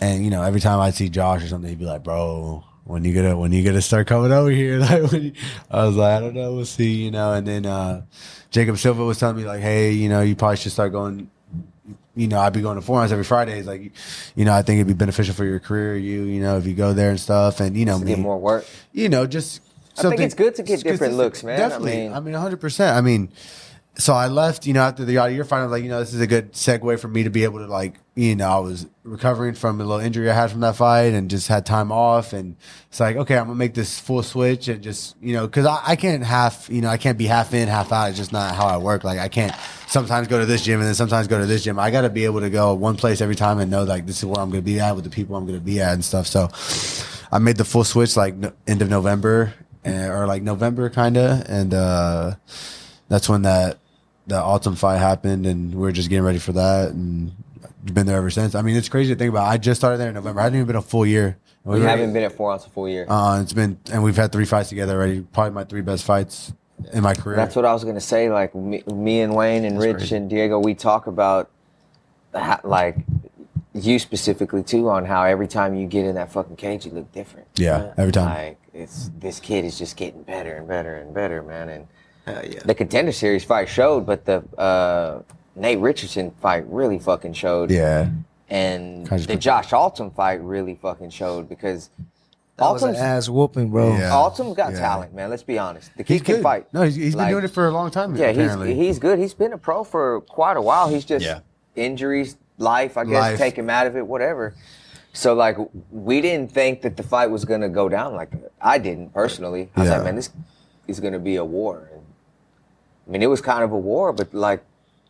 And every time I'd see Josh or something, he'd be like, "Bro, when you gonna start coming over here?" I was like, "I don't know, we'll see." And then Jacob Silva was telling me like, "Hey, you probably should start going." I'd be going to 4 ounce every Friday. It's like, I think it'd be beneficial for your career. if you go there and stuff, and To get more work. just. I think it's good to get different looks, man. Definitely. 100%. So I left, after the Yadier fight, I was like, this is a good segue for me to be able to I was recovering from a little injury I had from that fight and just had time off. And it's like, okay, I'm going to make this full switch and just, because I can't I can't be half in, half out. It's just not how I work. Like I can't sometimes go to this gym and then sometimes go to this gym. I got to be able to go one place every time and know like this is where I'm going to be at with the people I'm going to be at and stuff. So I made the full switch end of November or November kind of. And that's when the Autumn fight happened, and we were just getting ready for that, and been there ever since. It's crazy to think about. I just started there in November. I hadn't even been a full year. We haven't been at 4 ounce a full year. And we've had 3 fights together already. Probably my 3 best fights in my career. That's what I was gonna say. Like me and Wayne and Rich crazy. and Diego, we talk about you specifically too on how every time you get in that fucking cage, you look different. Yeah, every time. Like this kid is just getting better and better and better, man. And Yeah. the Contender Series fight showed, but the Nate Richardson fight really fucking showed. Yeah. And Kinda the Josh Altum fight really fucking showed because That was an Altum's ass whooping, bro. Yeah. Altum's got Yeah. talent, man. Let's be honest. The He's kid can good. fight. No, he's been Like, doing it for a long time. Yeah, apparently. he's good. He's been a pro for quite a while. He's just Yeah. injuries, life, I guess, take him out of it, whatever. So we didn't think that the fight was gonna go down like that. I didn't personally. I was Yeah. like, man, this is gonna be a war. And, it was kind of a war, but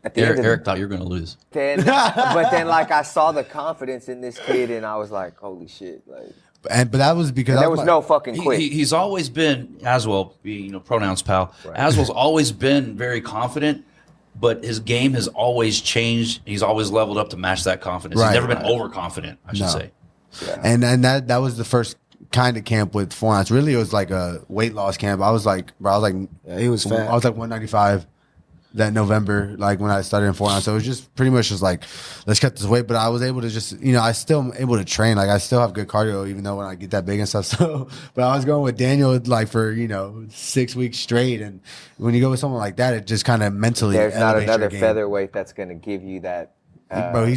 at the end of Eric thought you were going to lose. then, but then I saw the confidence in this kid, and I was like, holy shit! But that was because There was no fucking quit. He's always been, Aswell, pronouns pal. Aswell's always been very confident, but his game has always changed. He's always leveled up to match that confidence. Right, He's never been right. overconfident, I should No. say. Yeah. And that was the first kind of camp with 4 ounce. Really, it was like a weight loss camp. I was like, bro, Yeah, he was fat. I was like 195. that November, like when I started in 4 ounce. So it was just pretty much just like, let's cut this weight. But I was able to just, I still am able to train. Like I still have good cardio, even though when I get that big and stuff. So, but I was going with Daniel like for 6 weeks straight. And when you go with someone like that, it just kind of mentally. There's not elevates your another game. featherweight that's going to give you that. Bro, I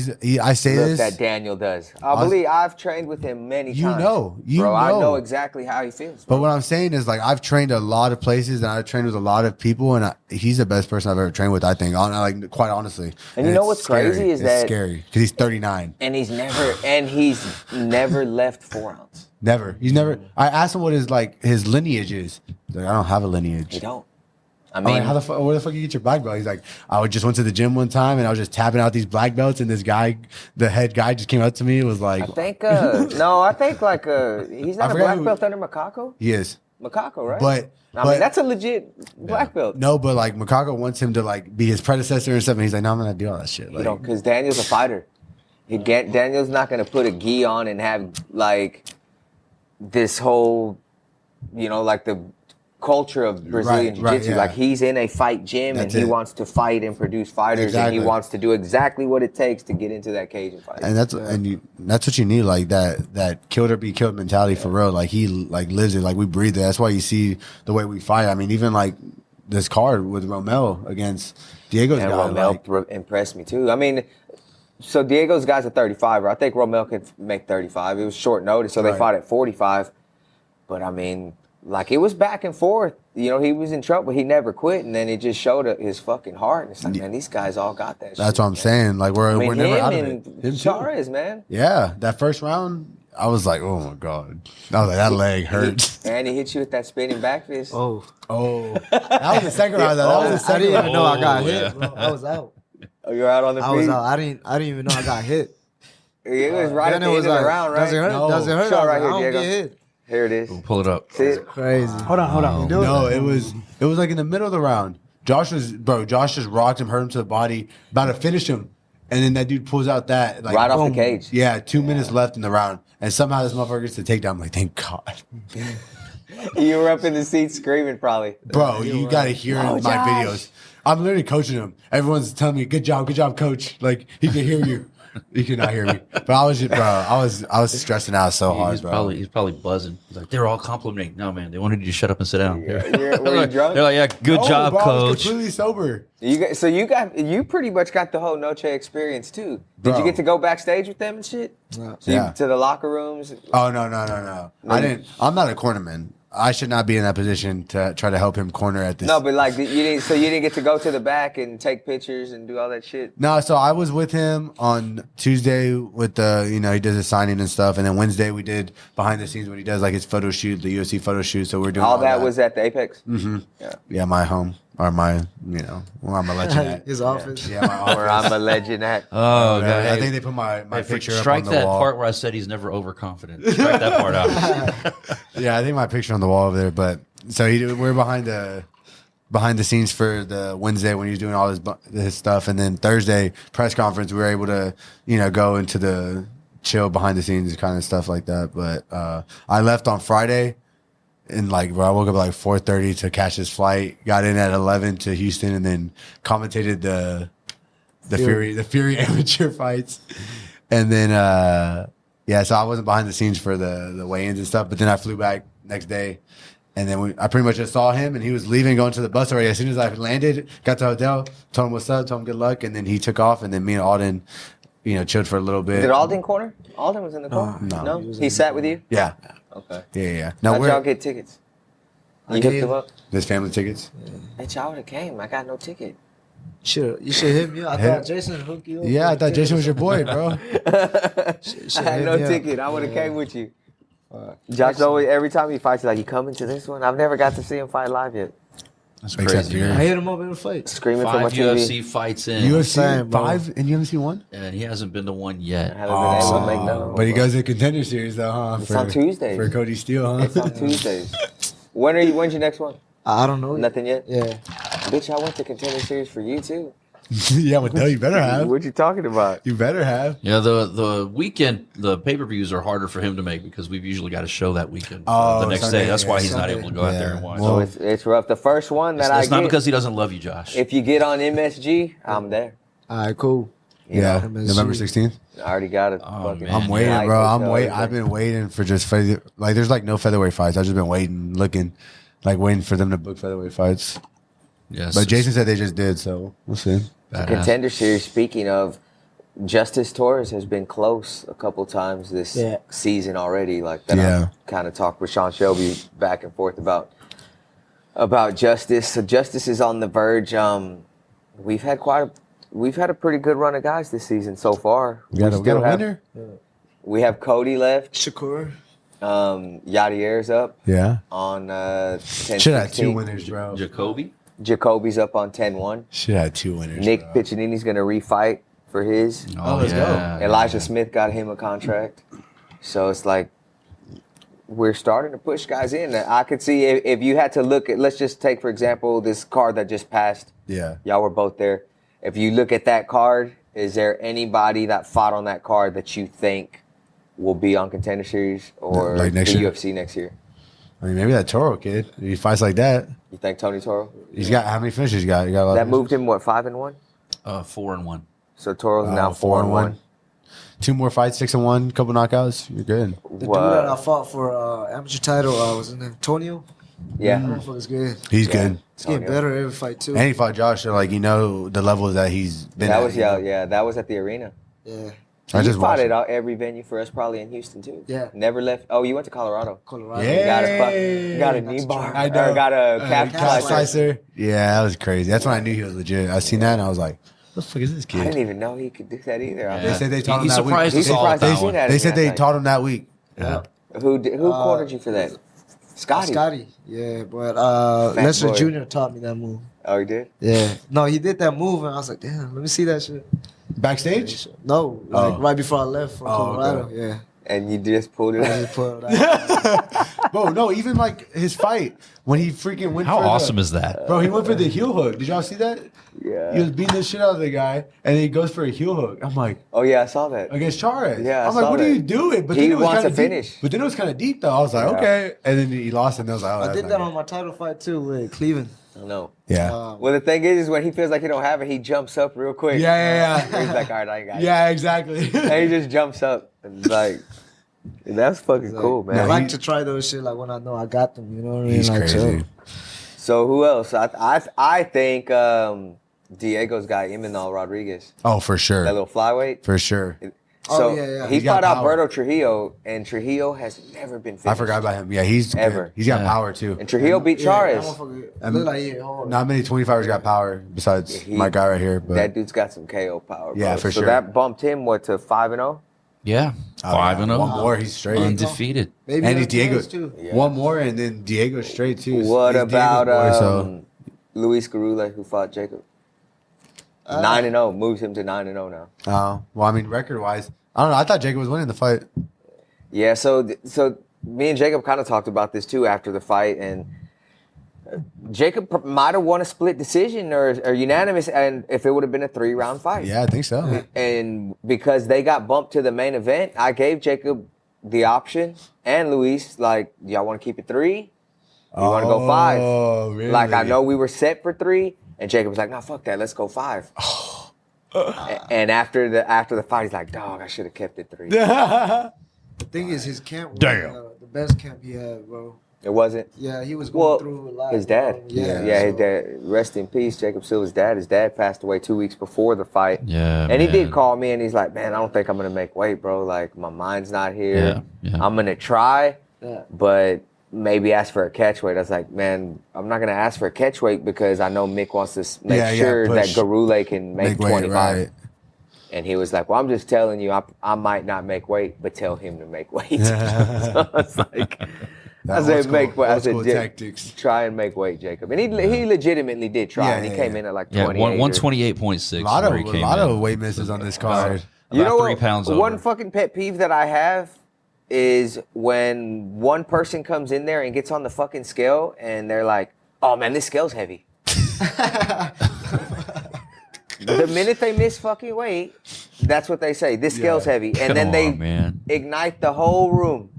say Look this. that Daniel does. I believe I've trained with him many times. Bro, I know exactly how he feels. Bro. But what I'm saying is, like, I've trained a lot of places and I've trained with a lot of people, and he's the best person I've ever trained with. I think, like, quite honestly. And you know what's crazy is that scary because he's 39 and he's never left 4 ounce. Never. He's never. I asked him what his lineage is. He's like, I don't have a lineage. You don't. I I'm mean, like, where the fuck you get your black belt? He's like, I just went to the gym one time and I was just tapping out these black belts, and this guy, the head guy, just came up to me and was like, I think he's not a black belt under Macaco. He is. Macaco, right? But I mean, that's a legit black belt. No, but like Macaco wants him to like be his predecessor and stuff, and he's like, no, I'm not gonna do all that shit. You know, because Daniel's a fighter. Daniel's not gonna put a gi on and have like this whole, like the culture of Brazilian Jiu-Jitsu. yeah. Like he's in a fight gym and he wants to fight and produce fighters, and he wants to do exactly what it takes to get into that cage and fight. And that's what you need, like that killed or be killed mentality for real. Like he like lives it, like we breathe it. That's why you see the way we fight. I mean, even like this card with Romel against Diego's and guy. Romel impressed me too. I mean, so Diego's guy's a 35er. I think Romel could make 35. It was short notice, so they fought at 45. But I mean, like, it was back and forth. He was in trouble. He never quit, and then it just showed his fucking heart. And it's like, man, these guys all got that shit. That's what I'm saying. Like, we're never out of it. Him Chavez, man. Yeah, that first round, I was like, oh my god. I was like, that leg hurts. And he hit you with that spinning back fist. Oh. That was the second round. That was the second I didn't even know I got yeah. hit, bro. I was out. Oh, you're out on the feet? I was out. I didn't even know I got hit. It was right at the end of the round, right? Does it hurt? No. Does it hurt? Show right I here, don't Diego. get hit. Here it is. We'll pull it up. See it? Crazy. Hold on. No, it was like in the middle of the round. Josh just rocked him, hurt him to the body, about to finish him. And then that dude pulls out that like Right off the cage. Yeah, 2 minutes left in the round. And somehow this motherfucker gets to take down. I'm like, thank God. You were up in the seat screaming, probably. Bro, you gotta hear my videos. I'm literally coaching him. Everyone's telling me, good job, coach. Like, he can hear you. He could not hear me. But I was stressing out so hard, He's bro. he's probably buzzing. He's like, they're all complimenting. No, man, they wanted you to shut up and sit down. Were you drunk? They're like, yeah, good job, bro, I was coach. completely sober. You pretty much got the whole Noche experience too. Did Bro. you get to go backstage with them and shit? No. So Yeah. to the locker rooms? Oh no. I didn't. I'm not a cornerman. I should not be in that position to try to help him corner at this. No, but like you didn't get to go to the back and take pictures and do all that shit. No, so I was with him on Tuesday with the, he does his signing and stuff. And then Wednesday we did behind the scenes when he does like his photo shoot, the UFC photo shoot. So we're doing All that was at the Apex. Mm-hmm. Yeah. Yeah, my home or my, where I'm a legend at. His office. Yeah, my office. Where I'm a legend at. Oh, God. I think they put my picture up strike on the that wall. part where I said he's never overconfident. Strike that part out. Yeah, I think my picture on the wall over there. But so we're behind the scenes for the Wednesday when he was doing all his stuff, and then Thursday press conference we were able to go into the chill behind the scenes kind of stuff like that. But I left on Friday, and I woke up at 4:30 to catch his flight. Got in at 11 to Houston, and then commentated the Fury amateur fights, and then so I wasn't behind the scenes for the weigh-ins and stuff. But then I flew back next day. And then I pretty much just saw him, and he was leaving, going to the bus already. As soon as I landed, got to the hotel, told him what's up, told him good luck, and then he took off. And then me and Alden, chilled for a little bit. Did Alden corner? Alden was in the corner? No. He sat with you? Yeah. Okay. Yeah. No, How'd y'all get tickets? You hooked him up? There's family tickets. Bitch, I would have came. I got no ticket. You should hit me up. I thought Jason hooked you up. Yeah, I thought Jason was your boy, bro. I had no ticket. I would have came with you. Josh always, every time he fights, he's like, you coming to this one? I've never got to see him fight live yet. That's Makes sense, crazy. yeah. I hit him up in a fight. Screaming for 5 my UFC TV. fights in, UFC bro. 5 and UFC 1? and he hasn't been to one I yet. haven't been able to make none of them. But he goes to Contender Series, though, huh? It's on Tuesdays. For Cody Steele, huh? It's on Tuesdays. When's your next one? I don't know. Nothing yet? Yeah. Bitch, I went to Contender Series for you, too. Yeah, well, no, you better have. What you talking about? You better have. Yeah, the weekend, the pay-per-views are harder for him to make because we've usually got a show that weekend, Oh, the next Sunday, day. That's why yeah, he's not Sunday. able to go out there and Yeah. watch. Well, It's rough. The first one that It's not because he doesn't love you, Josh. if you get on MSG, I'm there. All right, cool. Yeah, MSG. November 16th. I already got it. Oh, fucking man. I'm waiting, flight, bro. I'm hotel, waiting. I've everything. been waiting for just like there's like no featherweight fights. I've just been waiting, looking, like waiting for them to book featherweight fights. Yes, But Jason said they just did, so we'll see. The Contender Series, speaking of, Justice Torres has been close a couple times this Yeah. season already. Like that, Yeah. I kind of talked with Sean Shelby back and forth about Justice. So Justice is on the verge. We've had a pretty good run of guys this season so far. We got a still have- winner. We have Cody left. Shakur. Yadier's up Yeah. on 10. Should have 2 winners, bro. Jacoby. Jacoby's up on 10-1. Should have 2 winners. Nick bro. Piccinini's going to refight for his. Oh, let's go. Elijah Smith got him a contract. So it's like we're starting to push guys in. I could see if you had to look at, let's just take, for example, this card that just passed. Yeah. Y'all were both there. If you look at that card, is there anybody that fought on that card that you think will be on Contender Series or Like next the year? UFC next year? I mean, maybe that Toro kid. If he fights like that, You think Tony Toro? he's got how many finishes? He got a lot. That of moved him, what, 5-1? 4-1. So Toro's now 4-1. 2 more fights, 6-1, couple knockouts. You're good. The dude that I fought for amateur title was in Antonio. Yeah. That motherfucker's good. He's Yeah. good. It's getting Antonio. better every fight too. And he fought Josh, so like the levels that he's been. That at, was you know? that was at the arena. Yeah, I You just fought watched it at every venue for us, probably in Houston too. Yeah. Never left. Oh, you went to Colorado. Colorado. Yeah. Got a knee bar. I know. Or got a calf Calf slicer. slicer. Yeah, that was crazy. That's when I knew he was legit. I seen that and I was like, "What the fuck is this I didn't kid?" even know he could do that either. They said they taught He him that surprised week. us all with They that seen one. that. They said they Night. taught him that week. Yeah. Who cornered you for that? Scotty. Scotty. Yeah, but Fat Lester boy. Jr. taught me that move. Oh, he did? Yeah. No, he did that move, and I was like, damn, let me see that shit. Backstage? No, like Oh. right before I left from Oh, Colorado. okay. Yeah. And you just pulled it I out. just put it out. Bro, no, even like his fight when he freaking went. How for awesome the, is that? Bro, he went for the heel hook. Did y'all see that? Yeah. He was beating the shit out of the guy, and then he goes for a heel hook. I'm like, Oh, yeah, I saw that. against Chares. Yeah, I I'm like, saw what that. are you doing? But He then it was wants kinda to deep. finish. But then it was kind of deep though. I was like, Yeah. okay, and then he lost, and I was like, oh, I that's did not that good. on my title fight too with Cleveland. I know. Yeah. Well, the thing is when he feels like he don't have it, he jumps up real quick. Yeah. He's like, all right, I got it. Yeah, exactly. And he just jumps up. And like, that's fucking cool, man. I No, like he- to try those shit like when I know I got them. You know what I mean? He's like, crazy. So who else? I think Diego's guy, Imanol Rodriguez. Oh, for sure. That little flyweight. For sure. So yeah. he He's got fought power. Alberto Trujillo, and Trujillo has never been finished. I forgot about him. Yeah, he's good. Ever. He's got Yeah. power too. And Trujillo beat Yeah, Chares. that motherfucker look like he hard. Not many 25ers got power besides He- my guy right here. But That dude's got some KO power. Bro. Yeah, for so sure. that bumped him to 5-0. Yeah. Oh, 5-0. One more, he's straight. Undefeated. Maybe And he's that's Diego. nice, too. Yeah. One more, and then Diego straight too. What He's about Diego's boy, so- Luis Garula, who fought Jacob? 9-0 moves him to 9-0 now. Well, I mean, record wise, I don't know. I thought Jacob was winning the fight. Yeah, so me and Jacob kind of talked about this too after the fight, and Jacob might have won a split decision or unanimous, and if it would have been a 3-round fight. Yeah, I think so. And because they got bumped to the main event, I gave Jacob the option and Luis, like, y'all want to keep it 3? You want to go 5? Oh, really? Like, I know we were set for 3, and Jacob was like, no, fuck that, let's go 5. And after the fight, he's like, dog, I should have kept it 3. The thing is, his camp was Damn. the best camp he had, bro. It wasn't. Yeah, he was going Well, through a lot. his dad. Yeah, His so- dad. Rest in peace, Jacob Silva's dad. His dad passed away 2 weeks before the fight. Yeah. And he did man. call me, and he's like, man, I don't think I'm going to make weight, bro. Like, my mind's not here. Yeah, yeah. I'm going to try, Yeah. but maybe ask for a catch weight. I was like, man, I'm not going to ask for a catch weight because I know Mick wants to make Yeah, yeah, sure that push. Garule can make weight, 25. right. And he was like, well, I'm just telling you, I might not make weight, but tell him to make weight. So it's like, I said, make weight. I old said, school tactics. try and make weight, Jacob. And he legitimately did try, Yeah, and he yeah, came yeah. in at like Yeah, 28. or- 128.6. A lot where he came of in. weight misses on this card. You know About 3 what? pounds One over. fucking pet peeve that I have is when one person comes in there and gets on the fucking scale, and they're like, "Oh man, this scale's heavy." The minute they miss fucking weight, that's what they say. This scale's heavy. And then they ignite the whole room.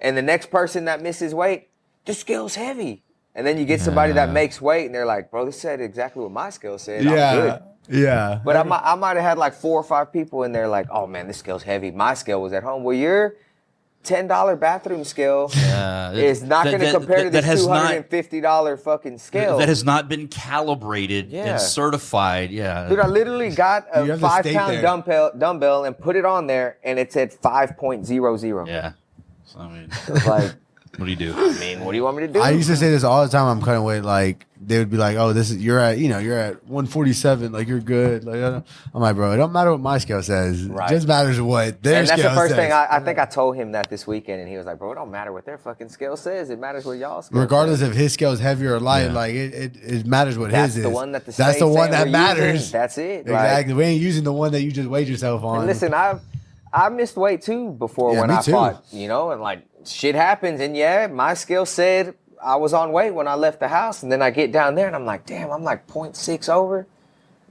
And the next person that misses weight, this scale's heavy. And then you get somebody that makes weight, and they're like, bro, this said exactly what my scale said. I'm good. Yeah. But I might have had like 4 or 5 people in there like, oh, man, this scale's heavy. My scale was at home. Well, your $10 bathroom scale is not going to compare to this $250 fucking scale. That has not been calibrated and certified. Yeah. Dude, I literally got a 5-pound dumbbell and put it on there, and it said 5.00. Yeah. So, I mean, it was like, what do you do? I mean, what do you want me to do? I used to say this all the time. I'm cutting weight. Like they would be like, "Oh, you're at 147. Like you're good." Like I'm like, bro, it don't matter what my scale says. It just matters what their scale says. And that's the first thing I think I told him that this weekend, and he was like, "Bro, it don't matter what their fucking scale says. It matters what y'all scale Regardless says." if his scale is heavy or light, like it matters what his is. That's the one that that's the one that matters. Using. That's it. Exactly. We ain't using the one that you just weighed yourself on. And listen, I missed weight too before when I fought, and like shit happens, and my scale said I was on weight when I left the house, and then I get down there and I'm like, damn, I'm like 0.6 over.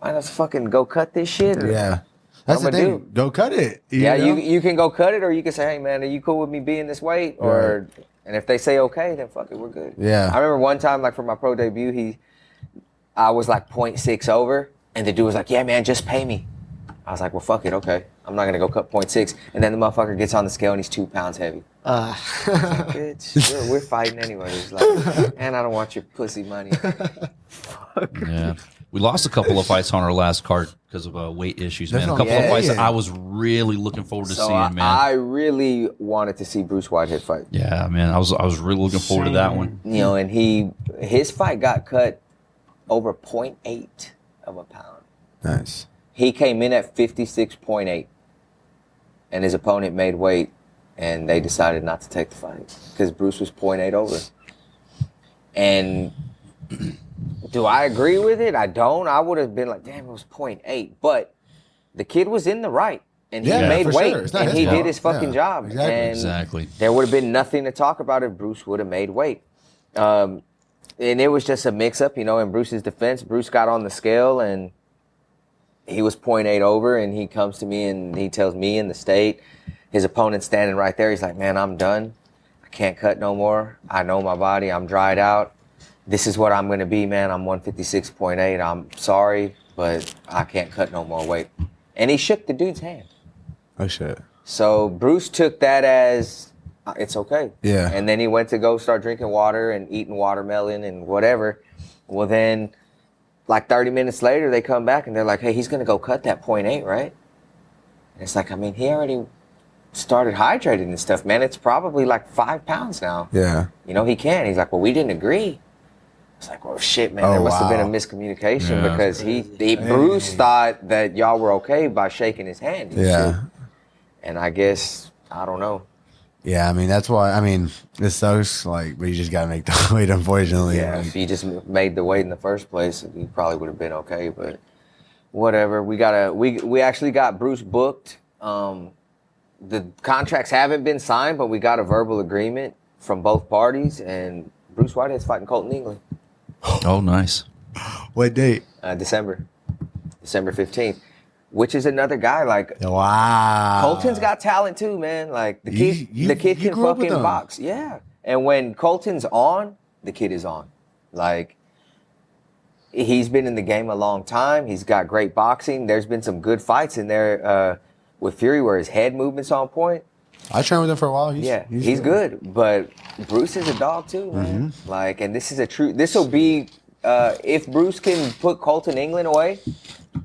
Might have to fucking go cut this shit. That's the thing. Go cut it. You can go cut it, or you can say, hey man, are you cool with me being this weight? Or and if they say okay, then fuck it, we're good. Yeah. I remember one time, like for my pro debut, I was like 0.6 over, and the dude was like, yeah man, just pay me. I was like, well, fuck it, okay. I'm not going to go cut 0.6. And then the motherfucker gets on the scale and he's 2 pounds heavy. Like, bitch, we're fighting anyway. He's like, and I don't want your pussy money. Yeah. We lost a couple of fights on our last card because of weight issues, man. A couple of fights that I was really looking forward to seeing, man. I really wanted to see Bruce Whitehead fight. Yeah, man. I was really looking forward to that one. And his fight got cut over 0.8 of a pound. Nice. He came in at 56.8, and his opponent made weight, and they decided not to take the fight because Bruce was 0.8 over. And do I agree with it? I don't. I would have been like, damn, it was 0.8. But the kid was in the right, and he made weight, and he did his fucking job. Exactly. There would have been nothing to talk about if Bruce would have made weight. And it was just a mix-up, in Bruce's defense. Bruce got on the scale, and he was 0.8 over, and he comes to me and he tells me in the state, his opponent's standing right there. He's like, man, I'm done. I can't cut no more. I know my body. I'm dried out. This is what I'm going to be, man. I'm 156.8. I'm sorry, but I can't cut no more weight. And he shook the dude's hand. Oh, shit. So Bruce took that as, it's okay. Yeah. And then he went to go start drinking water and eating watermelon and whatever. Well, then like 30 minutes later, they come back and they're like, hey, he's going to go cut that 0.8, right? And it's like, I mean, he already started hydrating and stuff, man. It's probably like 5 pounds now. Yeah. He can. He's like, well, we didn't agree. It's like, well, shit, man. There must have been a miscommunication because Bruce thought that y'all were okay by shaking his hand. And shit. And I guess, I don't know. Yeah, I mean, that's why, it sucks, but you just got to make the weight, unfortunately. Yeah, if you just made the weight in the first place, you probably would have been okay, but whatever. We actually got Bruce booked. The contracts haven't been signed, but we got a verbal agreement from both parties, and Bruce Whitehead's fighting Colton England. Oh, nice. What date? December 15th. Which is another guy wow. Colton's got talent too, man. Like the kid can fucking box. Yeah. And when Colton's on, the kid is on. Like he's been in the game a long time. He's got great boxing. There's been some good fights in there with Fury where his head movement's on point. I trained with him for a while. He's good. But Bruce is a dog too, man. Mm-hmm. And this will be if Bruce can put Colton England away,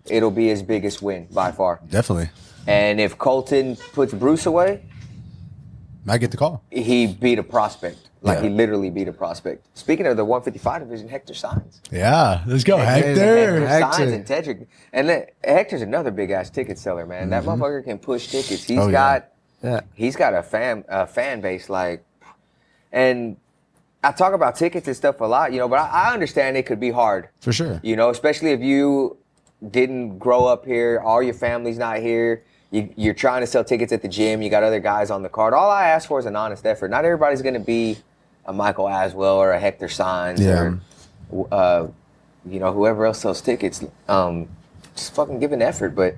it'll be his biggest win by far. Definitely. And if Colton puts Bruce away, might get the call. He beat a prospect. He literally beat a prospect. Speaking of the 155 division, Hector Sainz. Yeah, let's go, Hector. Sainz and Tedrick. And then Hector's another big ass ticket seller, man. That motherfucker can push tickets. He's got a fan base and I talk about tickets and stuff a lot, but I understand it could be hard. For sure. Especially if you didn't grow up here, all your family's not here, you're trying to sell tickets at the gym, you got other guys on the card. All I ask for is an honest effort. Not everybody's going to be a Michael Aswell or a Hector Sainz or, whoever else sells tickets. just fucking give an effort. But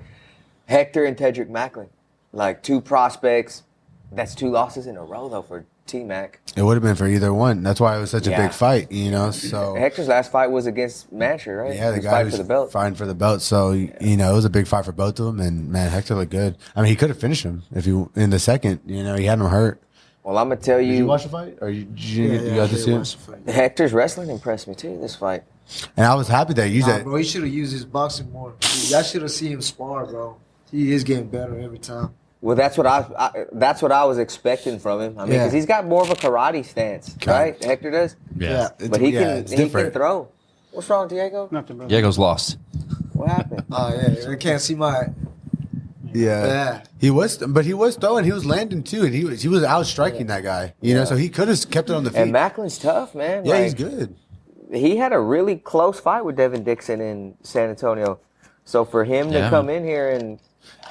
Hector and Tedrick Macklin, like 2 prospects. That's 2 losses in a row though for T-Mac. It would have been for either one. That's why it was such a Yeah. big fight, you know. So Hector's last fight was against Mancher, right? yeah, the His guy fight was for the belt. fighting for the belt. So you know, it was a big fight for both of them. And man, Hector looked good. I mean, he could have finished him if he in the second. You know, he had him hurt. Well, I'm gonna tell Did you you, watch the fight, or you Yeah, got to I see did it? watch the fight. Hector's wrestling impressed me too. This fight. And I was happy that you Nah, said. bro, he should have used his boxing more. Y'all should have seen him spar, bro. He is getting better every time. Well, that's what that's what I was expecting from him. I mean, Yeah. because he's got more of a karate stance, right? Hector does, Yeah. but he can it's he can different. throw. What's wrong, Diego? Nothing, bro. Diego's lost. What happened? Oh yeah, I can't see my. Yeah. He was throwing. He was landing too, and he was out striking that guy. You know, so he could have kept it on the feet. And Macklin's tough, man. yeah, Like, he's good. He had a really close fight with Devin Dixon in San Antonio. So for him to Yeah. come in here and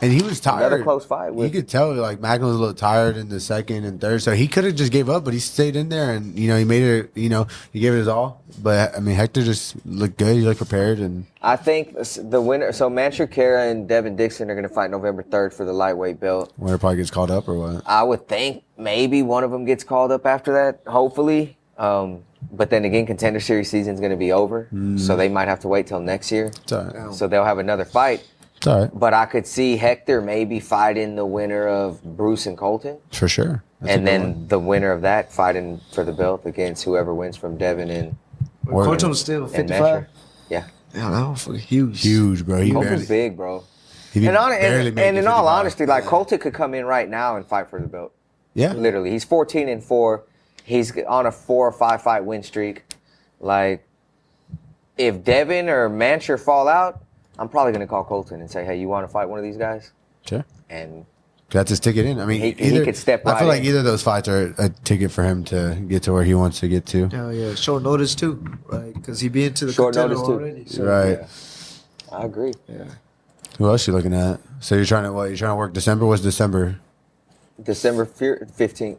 And he was tired. Another close fight You with- could tell like Macklin was a little tired in the second and third, so he could have just gave up, but he stayed in there and you know he made it. You know he gave it his all. But I mean Hector just looked good. He looked prepared and I think the winner. So Mancher Kara and Devin Dixon are going to fight November 3rd for the lightweight belt. winner probably gets called up or what. I would think maybe one of them gets called up after that, hopefully. But then again, Contender Series season's going to be over, so they might have to wait till next year. It's all right. So they'll have another fight. It's all right But I could see Hector maybe fighting the winner of Bruce and Colton, for sure. That's a and good then one. the winner of that fighting for the belt against whoever wins from Devin and Word. Colton's still and 55. Mancher. Yeah, Yeah, that one fucking huge. huge, bro. He Colton's barely, big, bro. he And, barely made and it in all 55. honesty, like Colton could come in right now and fight for the belt. yeah, Literally, he's 14-4. He's on a 4 or 5 fight win streak. Like, if Devin or Mancher fall out, I'm probably gonna call Colton and say, "Hey, you want to fight one of these guys?" sure. And That's his ticket in. I mean, He either, could step I right feel like in. either of those fights are a ticket for him to get to where he wants to get to. Hell yeah, short notice too, right? Because he be into the Short Contender notice too. already. So, Right. yeah, I agree. Yeah. Who else you looking at? So you're trying to what? You're trying to work December? What's December? December 15th.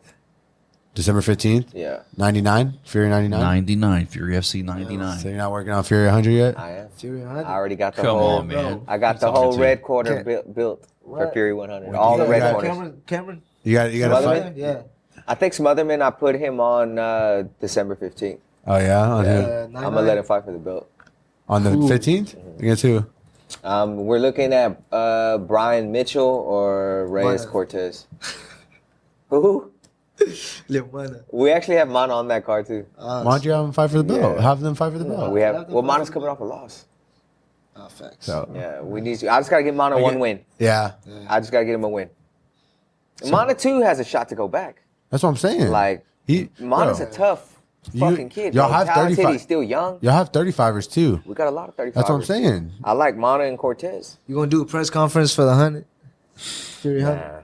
December 15th? Yeah, 99? Fury 99? 99, Fury FC 99. So you're not working on Fury 100 yet? I am. Fury 100. I already got the Come whole. on, man. I got the I'm whole talking red to you. quarter Okay. built for What? Fury 100. What All do the you red got? corners. Cameron? You got a Smotherman? fight? Yeah. I think Smotherman. I put him on December 15th. Oh yeah, on, who? I'm gonna let him fight for the belt. On the 15th? Against who? We're looking at Brian Mitchell or Reyes Mana. Cortez. Who? Limana. We actually have Mana on that card too. Why don't you have them fight for the belt? Yeah. Have them fight for the belt. We have have. to Well, fight Mana's for coming off a loss. Facts. So Yeah, we need to. I just gotta get Mana one win. yeah, I just gotta get him a win. Mana too has a shot to go back. that's what I'm saying. Like he, Mana's bro, a tough fucking kid. y'all bro. have Talented, 35 He's still young. y'all have 35ers too. We got a lot of 35. That's what I'm saying. I like Mana and Cortez. You gonna do a press conference for the 100? Fury 100? Nah.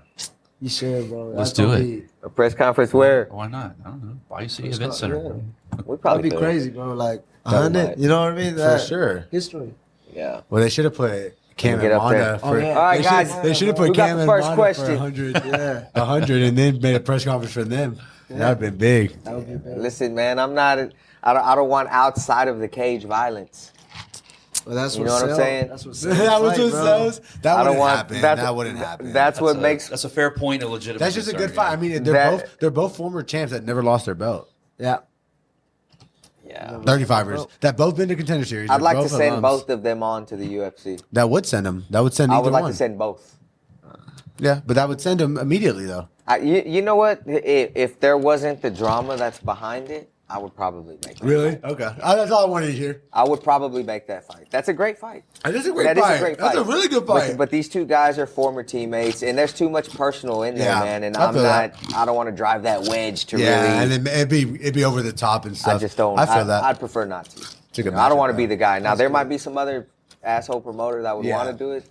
You should, bro. Let's That's do gonna it. be- A press conference where Why not? I don't know. YC Let's Event go, Center. we That'd probably be could. crazy, bro. Like That 100. might. You know what I mean? For That sure. History. Yeah. Well, they should have put Cam Get and up there. Mana. Oh, For, yeah. All right, they guys. Should, they should have put Who got Cam the and first Mana question? for 100. Yeah. 100, and then made a press conference for them. That'd have been big. That would be bad. Listen, man, I don't want outside of the cage violence. Well, that's You what know what I'm sells. saying? That's what sells. That was Fight, what bro. sells. That I don't wouldn't want happen. that's- That wouldn't happen. That's what makes That's a fair point. A legitimate. That's just a good concern, fight. yeah. I mean, they're both former champs that never lost their belt. Yeah. yeah. 35ers that both been to Contender Series. I'd They're like to both send alums. both of them on to the UFC. That would send them. That would send I either would like one. to send both. Yeah, but that would send them immediately though. You know what? If there wasn't the drama that's behind it, I would probably make that fight. Okay. That's all I wanted to hear. I would probably make that fight. That's a great fight. That is a great That is fight. a great That's fight. a really good fight. But these two guys are former teammates, and there's too much personal in there, Yeah, man. And I I'm feel not. that. I don't want to drive that wedge to yeah, really. and it'd be over the top and stuff. I just don't. I feel that. I'd prefer not to. It's a good I don't matchup, want to be though. the guy. Now there might be some other asshole promoter that would Yeah. want to do it,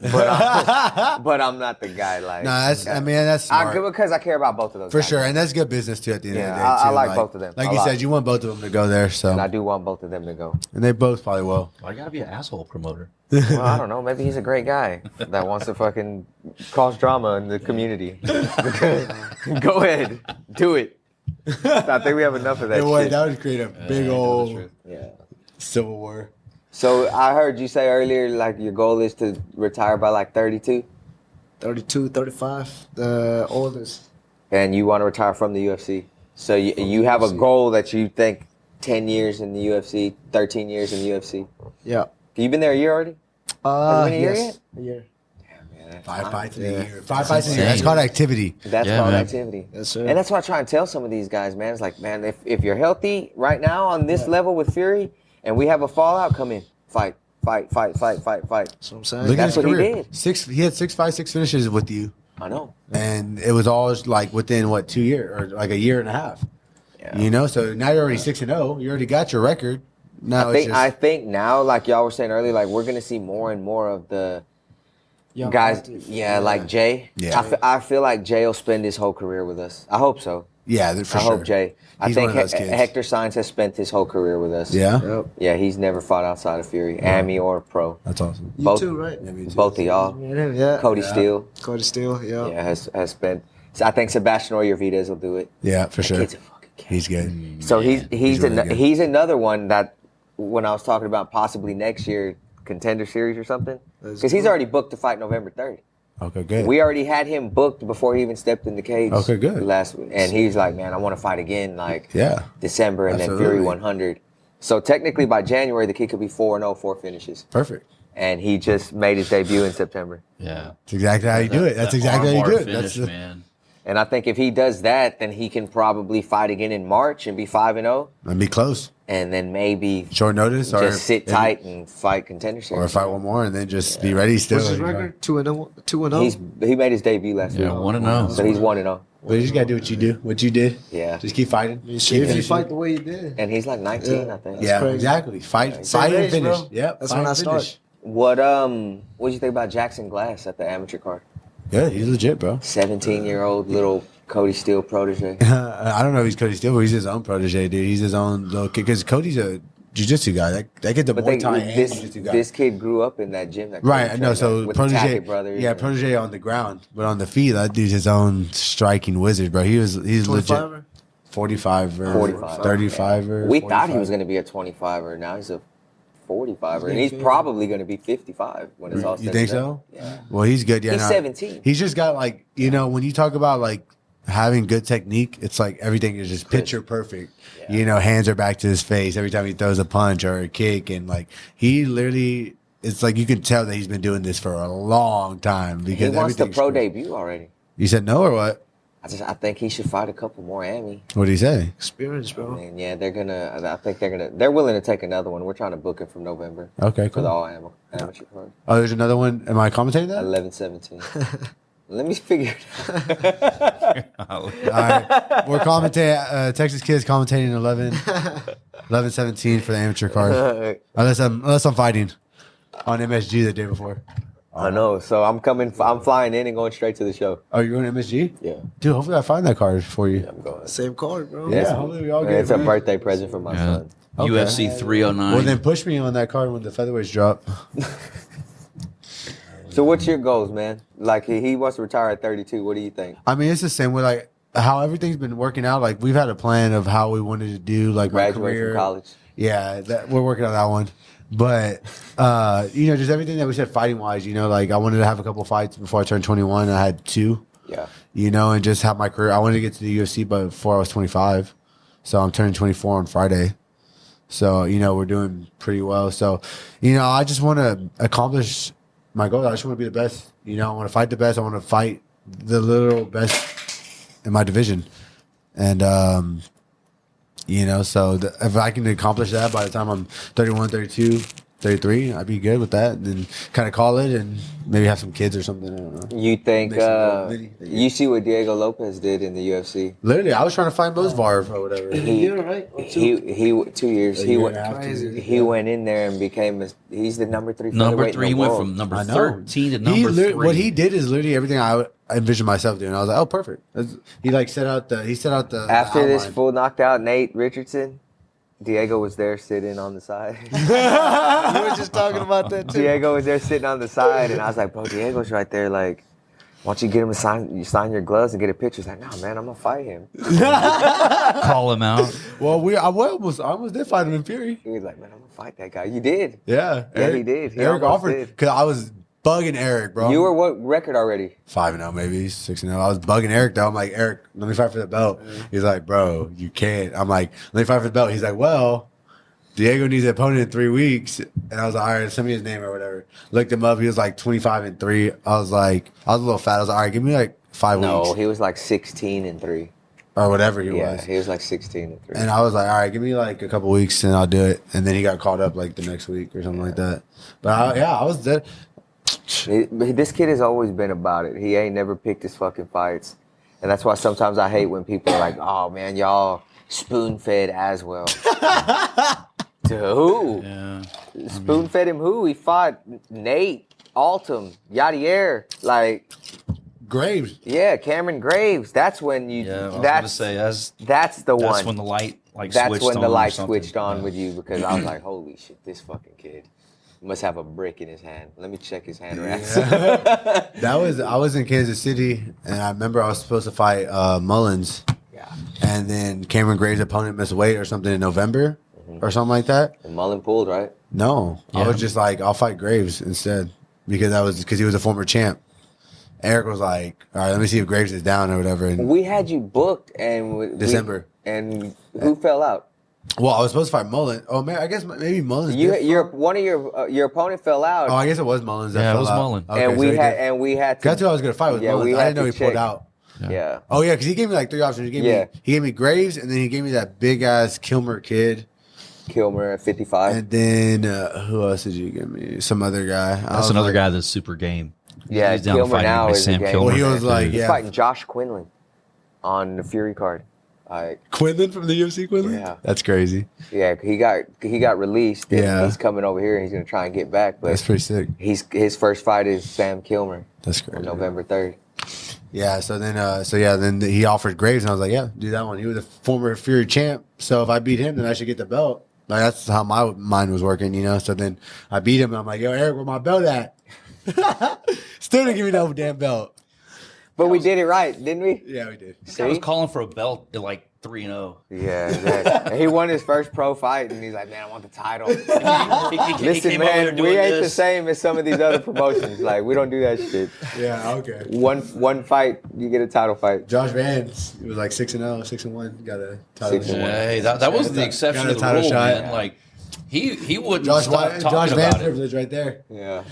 but I'm not the guy. Like, No, that's. I mean, that's smart. because I care about both of those. For guys. sure, and that's good business too. At the end of the Yeah, day, I too. like both of them Like a you lot. said, you want both of them to go there, so And I do want both of them to go. and they both probably will. Why gotta be an asshole promoter? Well, I don't know. Maybe he's a great guy that wants to fucking cause drama in the community. Go ahead, do it. I think we have enough of that It would. shit. That would create a big old Yeah. civil war. So I heard you say earlier, like your goal is to retire by like 32, 32, 35, the oldest. and you want to retire from the UFC. So you have a goal that you think 10 years in the UFC, 13 years in the UFC. Yeah. You been there a year already? Has it been a year yet? A year. 5 fights in a Yeah. year. 5 fights in a year. insane. That's called activity. That's Yeah, called man. activity. Yes, sir. And that's what I try and tell some of these guys, man. It's like, man, if you're healthy right now on this level with Fury, and we have a fallout, come in, fight. That's what I'm saying. Look That's at his what he career. did. He had 6 fights, 6 finishes with you, I know. and it was all like within what 2 years or like a year and a half. Yeah. You know, so now you're already 6-0. You already got your record. Now I think now, like y'all were saying earlier, like we're gonna see more and more of the Young guys. active. Yeah, like Jay. Yeah. I feel like Jay will spend his whole career with us. I hope so. yeah, for I sure. hope Jay. I He's think one of those kids. Hector Sainz has spent his whole career with us. Yeah, Yep. Yeah, he's never fought outside of Fury, Ami or pro. that's awesome. You Both- too, right? Yeah, me too. Both of y'all. Me and him, yeah. Cody Yeah. Steele. Cody Steele, yeah. Yeah, has spent. So I think Sebastian Oyervides will do it. Yeah, for sure. Kid's a fucking cat. He's good. So he's really good. he's another one that when I was talking about possibly next year Contender Series or something, Let's because he's do it. already booked to fight November 3rd. Okay, good. We already had him booked before he even stepped in the cage. Okay, good. Last week, and he's like, man, I want to fight again, like Yeah. December, and then Fury Absolutely. 100. So technically, by January, the kid could be 4-0, 4 finishes, Perfect. and he just made his debut in September. Yeah. That's exactly how you do it. That's That exactly how you arm do bar it. That's finish, the, man. And I think if he does that, then he can probably fight again in March and be 5-0, and be close. and then maybe Short notice, or just sit tight and fight Contender Series. or fight one more, and then just be ready still. What's his record? 2-0. 2-0. He made his debut last Yeah, week, 1-0. so he's 1-0. But you just gotta do what you do. What you did. Yeah, Just keep fighting. If Keep you finishing. fight the way you did. and he's like 19, Yeah. I think. Yeah, crazy. exactly. Fight Same and age, finish. bro. Yep. That's fight when I and start. finish. What did you think about Jackson Glass at the amateur card? Yeah, he's legit, bro. 17-year-old little Cody Steele protege. I don't know if he's Cody Steele, but he's his own protege, dude. He's his own little kid. Because Cody's a jiu-jitsu guy. That kid's a But Muay Thai and jiu-jitsu guy. this kid grew up in that gym. That Right, I Cody know. trained So at with protege, the Tackett brothers. yeah, and- protege on the ground, but on the feet, that dude's his own striking wizard, bro. He's legit 25er? 45 or 45. 35 or. We thought he 45. was going to be a 25er. Now he's a 45er, and he's probably going to be 55 when it's all said You and think done. so? Yeah. Well, he's good. Yeah, He's no, 17. He's just got like when you talk about like having good technique, it's like everything is just picture perfect. Yeah. Hands are back to his face every time he throws a punch or a kick, and like he literally, it's like you can tell that he's been doing this for a long time He because wants the everything's pro perfect. debut already. You said no or what? I think he should fight a couple more Ami. What did he say? Experience, bro. And yeah, they're willing to take another one. We're trying to book him from November Okay, for the cool. all amateur card. Oh, there's another one. Am I commentating that? 11-17. Let me figure it out. All right, we're commentating. Texas Kids commentating 11-17 for the amateur card. Unless I'm fighting on MSG the day before. I know. So I'm flying in and going straight to the show. Oh, you're going to MSG? Yeah. Dude, hopefully I find that card for you. I'm going. Same card, bro. Yeah, It's- hopefully we all and get it's a it. birthday present for my Yeah. son. Okay. UFC 309. Well, then push me on that card when the featherweights drop. So what's your goals, man? Like he wants to retire at 32. What do you think? I mean, it's the same with like how everything's been working out. Like we've had a plan of how we wanted to do like my Graduate career. from college. Yeah, we're working on that one. But just everything that we said fighting wise, like I wanted to have a couple fights before I turned 21. I had 2. Yeah. And just have my career. I wanted to get to the UFC before I was 25. So I'm turning 24 on Friday. So, we're doing pretty well. So, I just want to accomplish my goal. I just want to be the best. I want to fight the best. I want to fight the literal best in my division. And, so if I can accomplish that by the time I'm 31, 32, 33, I'd be good with that. And then kind of call it and maybe have some kids or something. I don't know. You think Make some little mini- you see what Diego Lopez did in the UFC? Literally, I was trying to find Mosvarv or whatever. He, right? Or he 2 years. A He year went. and a half, 2 Crazy. years. He went in there and became. He's the number 3. Number featherweight in 3. the He went world. from number I know. 13 to number 3. What he did is literally everything I envisioned myself doing. I was like, oh, perfect. He set out the After this outline. full knocked out Nate Richardson, Diego was there sitting on the side. You were just talking about that too. Diego was there sitting on the side, and I was like, bro, Diego's right there. Like, Why don't you get him to sign your gloves and get a picture? He's like, nah, man, I'm gonna fight him. Call him out. Well, I almost did fight him in Fury. He was like, man, I'm gonna fight that guy. You did. Yeah. Yeah, he did. He Eric almost offered did. because I was bugging Eric, bro. You were what record already? 5-0, maybe 6-0. I was bugging Eric though. I'm like, Eric, let me fight for the belt. He's like, bro, you can't. I'm like, let me fight for the belt. He's like, well, Diego needs an opponent in 3 weeks. And I was like, all right, send me his name or whatever. Looked him up. He was like 25-3. I was a little fat. I was like, all right, give me like 5 weeks. No, he was like 16-3. Or whatever he Yeah, was. he was like 16-3. And I was like, all right, give me like a couple weeks and I'll do it. And then he got called up like the next week or something like that. But I was dead. This kid has always been about it. He ain't never picked his fucking fights. And that's why sometimes I hate when people are like, oh man, y'all spoon-fed Aswell. To who? Yeah. Spoon-fed him who? He fought Nate, Altum, Yadier. Like, Graves. yeah, Cameron Graves. That's when you. Yeah, I was gonna that's say that's the that's one. when the light That's switched when on the or light something. switched on Yeah. with you because I was like, holy shit, this fucking kid must have a brick in his hand. Let me check his hand wraps. I was in Kansas City and I remember I was supposed to fight Mullins. Yeah. And then Cameron Graves' opponent missed weight or something in November or something like that. And Mullen pulled, right? No, I Yeah. was just like, I'll fight Graves instead because he was a former champ. Eric was like, all right, let me see if Graves is down or whatever. And We had you booked and December. and who fell out? well, I was supposed to fight Mullins. Oh man, I guess maybe Mullins. You, did your fall. one of your opponent fell out, Oh, I guess it was Mullins. That Yeah, it fell was out. Mullins. Okay, and so we had to. That's who I was gonna fight with Yeah, Mullins. we I had didn't know he to pulled check. out. Yeah. Oh yeah, because he gave me like 3 options. He gave me Graves, and then he gave me that big ass Kilmer kid, Kilmer at 55. and then who else did you give me? Some other guy. That's another guy that's super game. Yeah, He's down to Kilmer fight now anybody. is a Sam game. Kilmer. Well, he was like, He's yeah, fighting Josh Quinlan on the Fury card. Like, Quinlan from the UFC. Quinlan. Yeah. That's crazy. yeah, he got released. And Yeah. he's coming over here and he's gonna try and get back. But That's pretty sick. his first fight is Sam Kilmer That's on crazy. November 3rd. Yeah. So then he offered Graves, and I was like, yeah, do that one. He was a former Fury champ, so if I beat him, then I should get the belt. Like that's how my mind was working, you know. So then I beat him, and I'm like, yo, Eric, where my belt at? Still didn't give me no damn belt. But we did it right, didn't we? Yeah, we did. I was See? calling for a belt at like 3-0. Yeah. And he won his first pro fight, and he's like, man, I want the title. He Listen, came over there man, we doing ain't the this. same as some of these other promotions. Like, we don't do that shit. Yeah, okay. One fight, you get a title fight. Josh Vance, it was like 6-0, 6-1. Got a title. 6-1. shot. Hey, that wasn't the exception Got a to the title rule, shot. man. Like he wouldn't Josh stop Vance talking about it. privilege right there. Yeah.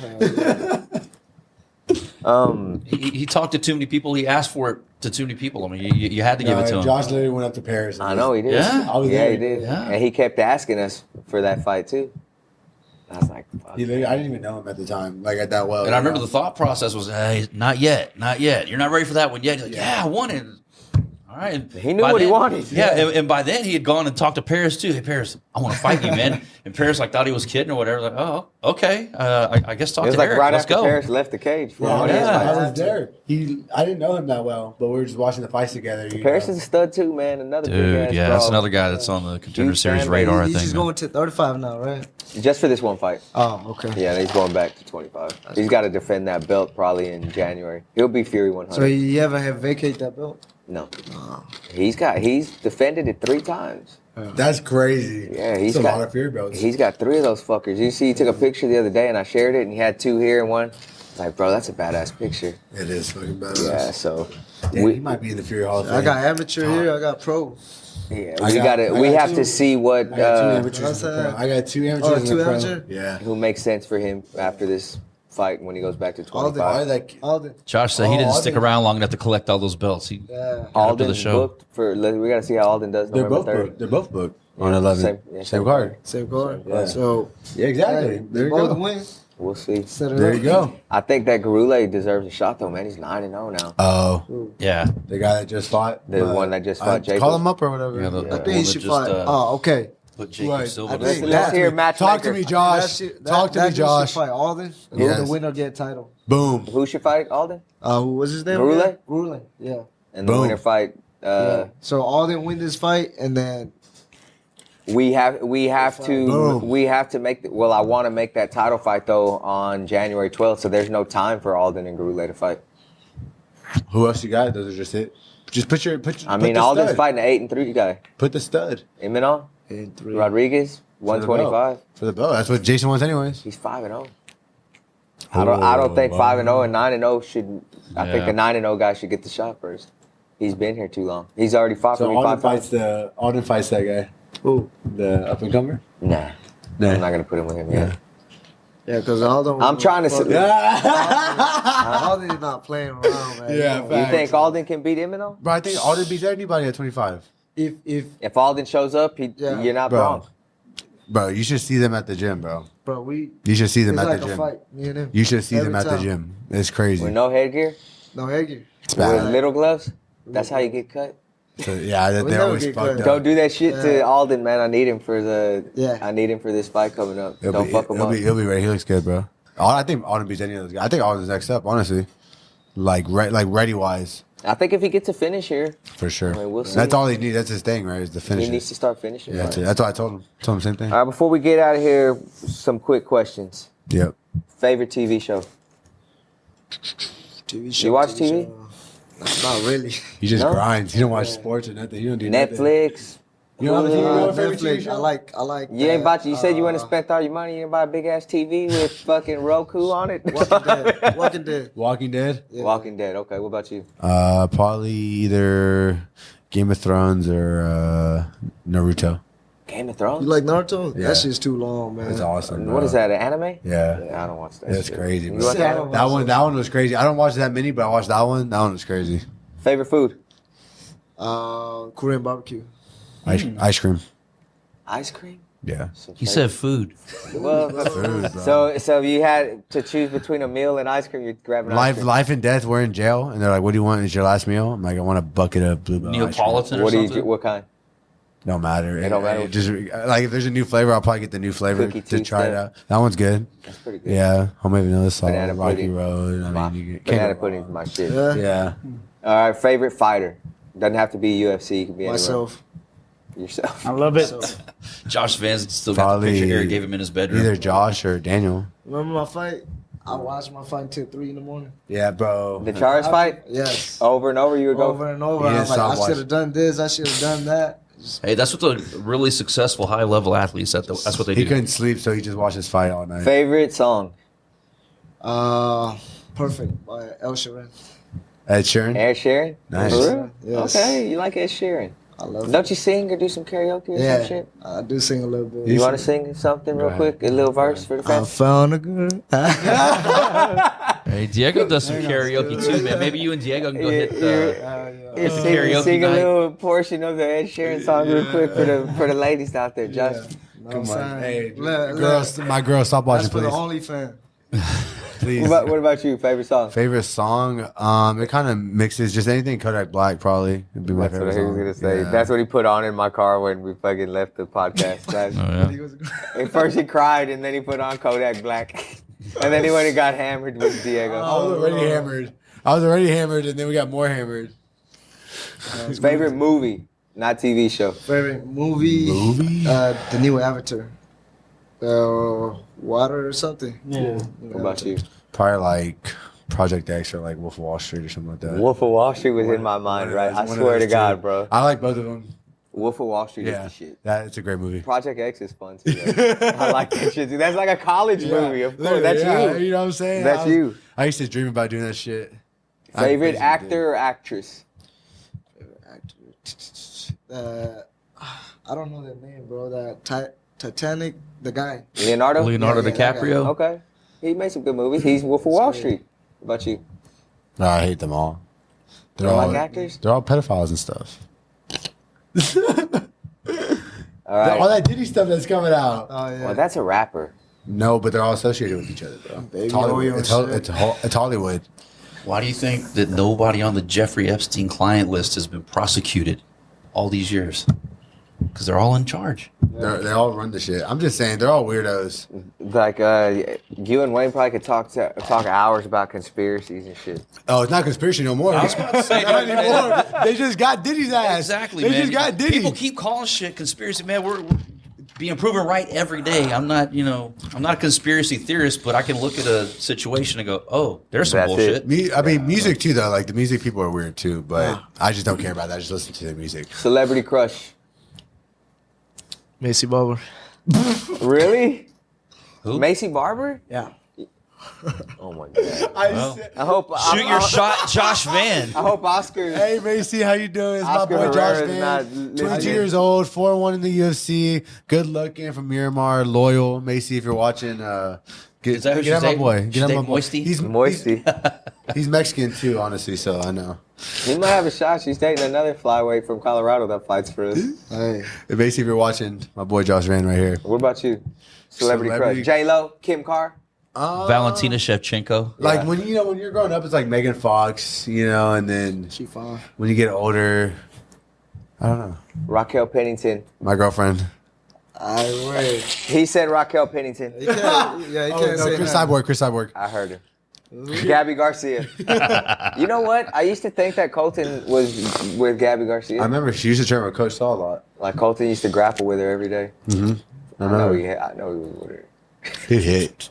He talked to too many people. He asked for it to too many people. I mean, you had to give it to him. Josh literally went up to Paris. and I know he did. Yeah? I was Yeah, there. he did. Yeah. And he kept asking us for that fight too. I was like, fuck. I didn't even know him at the time, like at that well. And I remember the thought process was, hey, not yet. You're not ready for that one yet. He's like, yeah, I want it. All right. And He knew by what he then- wanted. Yeah, and by then he had gone and talked to Paris too. Hey, Paris, I want to fight you, man. And Paris like thought he was kidding or whatever. Like, oh, okay. I guess talk It was to like Eric. right Let's after go. Paris left the cage for Yeah, one of his I fights. was there. I didn't know him that well, but we were just watching the fights together. you Paris know. is a stud too, man. Another big Dude, ass yeah, that's draw. another guy that's on the Contender Huge Series fan radar, I He's think. just man. going to 35 now, right? Just for this one fight. Oh, okay. Yeah, he's going back to 25. He's got to defend that belt probably in January. He'll be Fury 100. So you ever have vacate that belt? No. He's defended it 3 times. That's crazy. Yeah, he's That's a got lot of fear belts. He's got 3 of those fuckers. You see, he took a picture the other day and I shared it and he had 2 here and 1. Like, bro, that's a badass picture. It is fucking badass. Yeah, so Damn, he might be in the Fury Hall of Fame. I got amateur here. I got pro. yeah, I we got- gotta I we got have 2. to see what I got 2 amateurs. what's and a pro. that? I got 2 amateurs. Oh, and a 2 pro. amateur? Yeah. who makes sense for him after this fight when he goes back to Alden. 25. Like, Alden. Josh said he Oh, didn't Alden. stick around long enough to collect all those belts. He Yeah. got up to Alden the show. booked for. We gotta see how Alden does they're November both 3rd. booked. They're both booked on Yeah, 11. same- Same card. Same card. Yeah. So Yeah, exactly. hey, There you both go. win. We'll see. Set it There up. you go. I think that Garule deserves a shot though, man. He's 9-0 now. Oh, Yeah. the guy that just fought. The one that just fought Jacob. Call him up or whatever. Yeah, the- I the think one he that should just, fight. Oh, okay. Put Jacob Right. Silva I to think sleep. Let's hear matchmaker. Talk to me, Josh. Talk to me, that dude should Josh. Fight Alden. Yes. The winner get title. Boom. Who should fight Alden? Who was his name? Garule? again? Garule. Yeah. And the Boom. winner fight. Yeah. So Alden win this fight, and then We have to Boom. we have to make. Well, I want to make that title fight though on January 12th. So there's no time for Alden and Garule to fight. Who else you got? Those are just it. Just put I mean, the Alden's stud. fighting an 8-3 guy. Put the stud Eminem, 8-3. Rodriguez, for the belt. 125. For the belt. That's what Jason wants, anyways. He's 5-0. I don't think 5-0 and 9-0 should. I think Yeah. the 9-0 guy should get the shot first. He's been here too long. He's already fought for So me Alden 5 times. fights that guy. Who? The up and comer. Nah, I'm not gonna put him with him yet. Yeah, because Alden. I'm trying to. Alden's not playing around, man. Yeah, You think Alden can beat Eminem? Bro, I think Alden beats anybody at 25. If Alden shows up, you're not Bro. wrong. Bro, you should see them at the gym, bro. Bro, You should see them it's at like the a gym. fight, me and him. You should see them Every at the time. gym. It's crazy. With no headgear, No headgear. It's with bad. little gloves. That's how you get cut. So, yeah, We they're never always get fucked cut. up. Don't do that shit to Yeah. Alden, man. I need him for Yeah. I need him for this fight coming up. He'll Don't be, fuck him he'll up. Be, he'll be ready. He looks good, bro. I think Alden beats any of those guys. I think Alden's next up, honestly. Like ready wise, I think if he gets a finish here, for sure. I mean, we'll see. That's all he needs. That's his thing, right? Is the he finish. needs to start finishing. Yeah, right. that's what I told him. Told him the same thing. All right, before we get out of here, some quick questions. Yep. Favorite TV show? TV show. You watch TV? show. Not really. He just No? grinds. He don't watch sports or nothing. He don't do nothing. Netflix. You don't have a TV Hulu. no favorite TV Netflix. show? I like. You ain't bought. You said you want to uh, spend all your money. You didn't buy a big ass TV with fucking Roku on it. Walking Dead. Walking Dead. Walking Dead. Yeah. Walking Dead. Okay, what about you? Probably either Game of Thrones or Naruto. Game of Thrones. You like Naruto? Yeah. That shit's too long, man. It's awesome. What bro. is that? An anime? Yeah. I don't watch that. That's shit. crazy, You bro. watch Yeah. anime? That one was crazy. I don't watch that many, but I watched that one. That one was crazy. Favorite food? Korean barbecue. Ice cream. Ice cream. Yeah. He said food. Well, Food, bro. so if you had to choose between a meal and ice cream, you'd grab an ice cream. Life and death. We're in jail, and they're like, "What do you want? Is your last meal?" I'm like, "I want a bucket of Blue Bell ice cream." Neapolitan or What do you? something? What kind? Don't matter. It don't matter. Just like if there's a new flavor, I'll probably get the new flavor Cookie to tea try it stuff. out. That one's good. That's pretty good. Yeah, homemade vanilla sauce, Banana Rocky pudding. Road. I My, mean, you banana can't go pudding's my shit. Yeah. Yeah. All right, favorite fighter. Doesn't have to be UFC. It can be anywhere. Myself. Yourself. I love it. Josh Vance still got the Probably picture Eric gave him in his bedroom. Either Josh or Daniel. Remember my fight? I watched my fight until 3 in the morning. Yeah, bro. The Charis fight? Yes. Over and over, you would go. Over and over. He I didn't was like, stop I should watching. have done this. I should have done that. Just- Hey, that's what the really successful high level athletes. That's what they He do. couldn't sleep, so he just watched his fight all night. Favorite song? Perfect by El Sharon. Ed Sheeran. Ed Sheeran? Nice. For real? Yes. Okay, you like Ed Sheeran. I love it. Don't you sing or do some karaoke or some Yeah. shit? I do sing a little bit. You want to sing something real Go quick? A little verse for the I fans? found a girl. Hey, Diego does some karaoke too, man. Maybe you and Diego can go hit the. Yeah, the sing, karaoke sing a night. little portion of the Ed Sheeran song real quick for the ladies out there, Josh. Come on. Hey, Look, girls, my girl, stop watching, That's for the please. OnlyFans. Please. What about you? Favorite song? Favorite song? It kind of mixes just anything Kodak Black, probably. It'd be my That's what favorite he was song. gonna say. Yeah. That's what he put on in my car when we fucking left the podcast. Like, Oh, yeah. at first he cried and then he put on Kodak Black. And then he went and got hammered with Diego. I was already hammered, and then we got more hammered. Favorite movie, not TV show. Favorite movie? The new Avatar. Water or something. Yeah. What about you? Probably like Project X or like Wolf of Wall Street or something like that. Wolf of Wall Street was in my mind, right? I One of swear to those God, two. bro. I like both of them. Wolf of Wall Street Yeah, is the shit. it's a great movie. Project X is fun too. though. I like that shit too. That's like a college movie. Of course, that's you. You know what I'm saying? That's you. I used to dream about doing that shit. I Favorite basically actor or actress? I don't know the name, bro. That Titanic, the guy. Leonardo? Leonardo Yeah, that guy. DiCaprio. Okay. He made some good movies. He's Wolf of Wall Street. What about you? did. No, I hate them all. You don't like actors? They're all pedophiles and stuff. All right. All that Diddy stuff that's coming out. Oh yeah. Well, that's a rapper. No, but they're all associated with each other, bro. Baby It's Hollywood. Yo-Yo and shit. It's Hollywood. Why do you think that nobody on the Jeffrey Epstein client list has been prosecuted all these years? Because they're all in charge. They all run the shit. I'm just saying, they're all weirdos. Like, you and Wayne probably could talk hours about conspiracies and shit. Oh, it's not conspiracy no more. I was about to say, Not anymore. They just got Diddy's ass. Exactly, They man. just got Diddy. People keep calling shit conspiracy, man. being proven right every day. I'm not a conspiracy theorist, but I can look at a situation and go, oh, there's some That's bullshit. I mean, music too, though. Like the music people are weird too, but I just don't care about that. I just listen to the music. Celebrity crush. Macy Barber. Really? Who? Macy Barber? Yeah. Oh my god. Well, I hope shoot your shot, Josh Van. I hope Oscar. Hey, Macy, how you doing? It's Oscar my boy Josh Herrera's not Van, listening. 22 years old, 4-1 in the UFC, good looking from Miramar, loyal. Macy, if you're watching, Is that who get she's at my dating? boy. She's Get at my dating boy. Moisty? Moisty. He's Mexican too, honestly, so I know. He might have a shot. She's dating another flyweight from Colorado that fights for us. Hey. Macy, if you're watching, my boy Josh Van right here. What about you? Celebrity Celebrity- crush. J-Lo, Kim Carr. Valentina Shevchenko. Like Yeah. when you're growing up, it's like Megan Fox, and then She fine. when you get older, I don't know. Raquel Pennington. My girlfriend. I wait. He said Raquel Pennington. You can't, yeah, you Oh, can't no, say Chris that. Cyborg. I heard her. Gabby Garcia. You know what? I used to think that Colton was with Gabby Garcia. I remember she used to train with Coach Saul a lot. Like Colton used to grapple with her every day. Mm-hmm. I know he was with her. He hit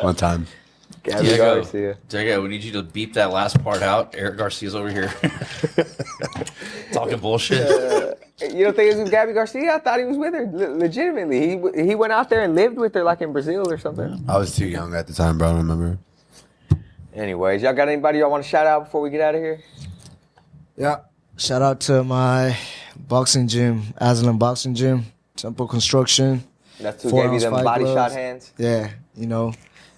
one time. Gabby Diego, Garcia. Diego, we need you to beep that last part out. Eric Garcia's over here talking bullshit. You don't think it was with Gabby Garcia? I thought he was with her. Legitimately. He went out there and lived with her like in Brazil or something. I was too young at the time, bro. I don't remember. Anyways, y'all got anybody y'all want to shout out before we get out of here? Yeah. Shout out to my boxing gym, Aslan Boxing Gym, Temple Construction. That's who Four gave you ounce them fight body gloves. shot hands? Yeah,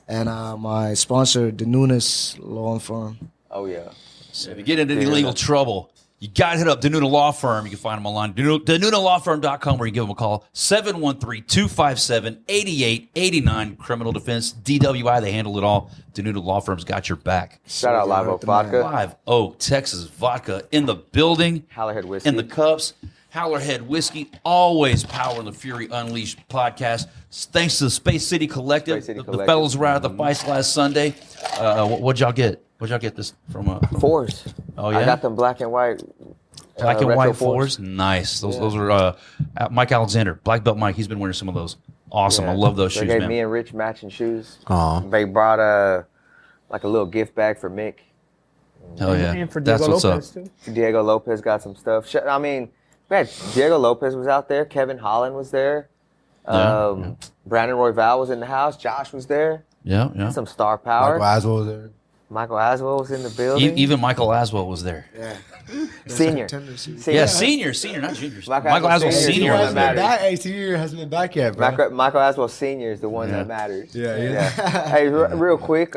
And my sponsor, the Nunes Law Firm. Oh, yeah. So if you get into any legal trouble, you got to hit up Danuna Law Firm. You can find them online, DanunaLawFirm.com, where you give them a call, 713-257-8889. Criminal defense, DWI, they handle it all. Danuna Law Firm's got your back. Shout out Live Oak Vodka. Live Oak, Texas vodka in the building. Hallerhead Whiskey. In the cups. Howlerhead Whiskey, always powering the Fury Unleashed podcast. Thanks to the Space City Collective. Space City The Collective. fellas were out at the fights last Sunday. What'd y'all get? What'd y'all get this from? Fours. Oh, yeah? I got them black and white. Black and retro white fours. Nice. Those are Mike Alexander, Black Belt Mike. He's been wearing some of those. Awesome. Yeah. I love those They shoes, gave man. me and Rich matching shoes. Aw. They brought like a little gift bag for Mick. Hell yeah. And for That's Diego what's Lopez, up. too. Diego Lopez got some stuff. I mean, man, Diego Lopez was out there. Kevin Holland was there. Yeah. Brandon Royval was in the house. Josh was there. Yeah, yeah. Some star power. Michael Aswell was there. Michael Aswell was in the building. Even Michael Aswell was there. Yeah. Senior. Contender series. Senior. Yeah, senior, not juniors. Michael Michael Aswell Aswell Senior. Senior He was wasn't there. matter. That senior hasn't been back yet, bro. Michael Aswell Senior is the one Yeah. that matters. Yeah. Hey, real quick,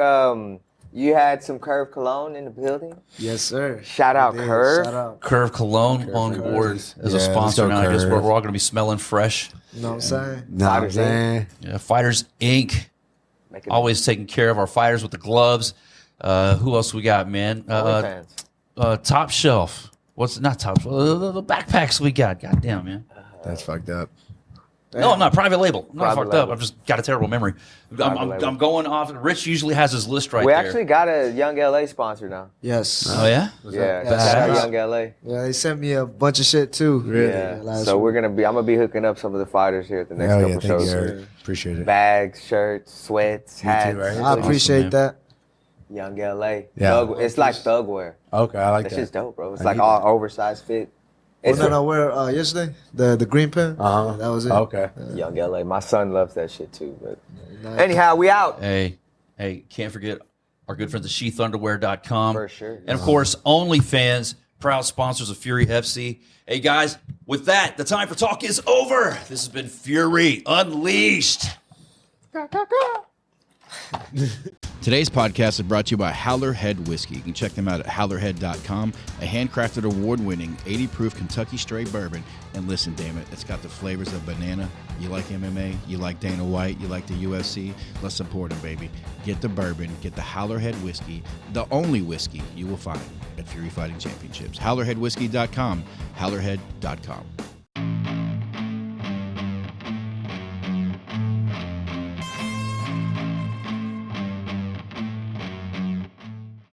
you had some Curve Cologne in the building. Yes, sir. Shout out It is. Curve. Shout out. Curve Cologne on Curve. board as Yeah, a let's sponsor go now. I guess Curve. we're all going to be smelling fresh. You know what I'm saying? Nah, I'm Fighters, saying. Yeah, Fighters Inc. Making Always taking care of our fighters with the gloves. Who else we got, man? OnlyFans. Top Shelf. What's not Top Shelf? The backpacks we got. Goddamn, man. That's fucked up. No, I'm not private label. I'm not Private fucked up. label. I've just got a terrible memory. Private label. I'm going off. Rich usually has his list right We there. actually got a Young LA sponsor now. Yes. Oh yeah. Yeah, that? shout out Badass. Young LA. Yeah, they sent me a bunch of shit too. Yeah. last So week. I'm gonna be hooking up some of the fighters here at the next Hell couple yeah, thank you, shows. Eric. Appreciate it. Bags, shirts, sweats, You hats. too, right? I appreciate man. that. Young LA. Yeah. Thug, it's like thug wear. Okay, I like That that. shit's dope, bro. It's I like need all that. oversized fit. What It's did I wear yesterday? The green pen? Uh-huh. That was it. Okay. Young LA. My son loves that shit too. But Nice. anyhow, we out. Hey, can't forget our good friends at SheathUnderwear.com. For sure. And of course, OnlyFans, proud sponsors of Fury FC. Hey guys, with that, the time for talk is over. This has been Fury Unleashed. Today's podcast is brought to you by Howlerhead Whiskey. You can check them out at howlerhead.com, a handcrafted award-winning 80 proof Kentucky straight bourbon. And listen, damn it, it's got the flavors of banana. You like MMA, you like Dana White, you like the UFC. Let's support them, baby. Get the bourbon, get the Howlerhead Whiskey, the only whiskey you will find at Fury Fighting Championships. Howlerheadwhiskey.com, howlerhead.com.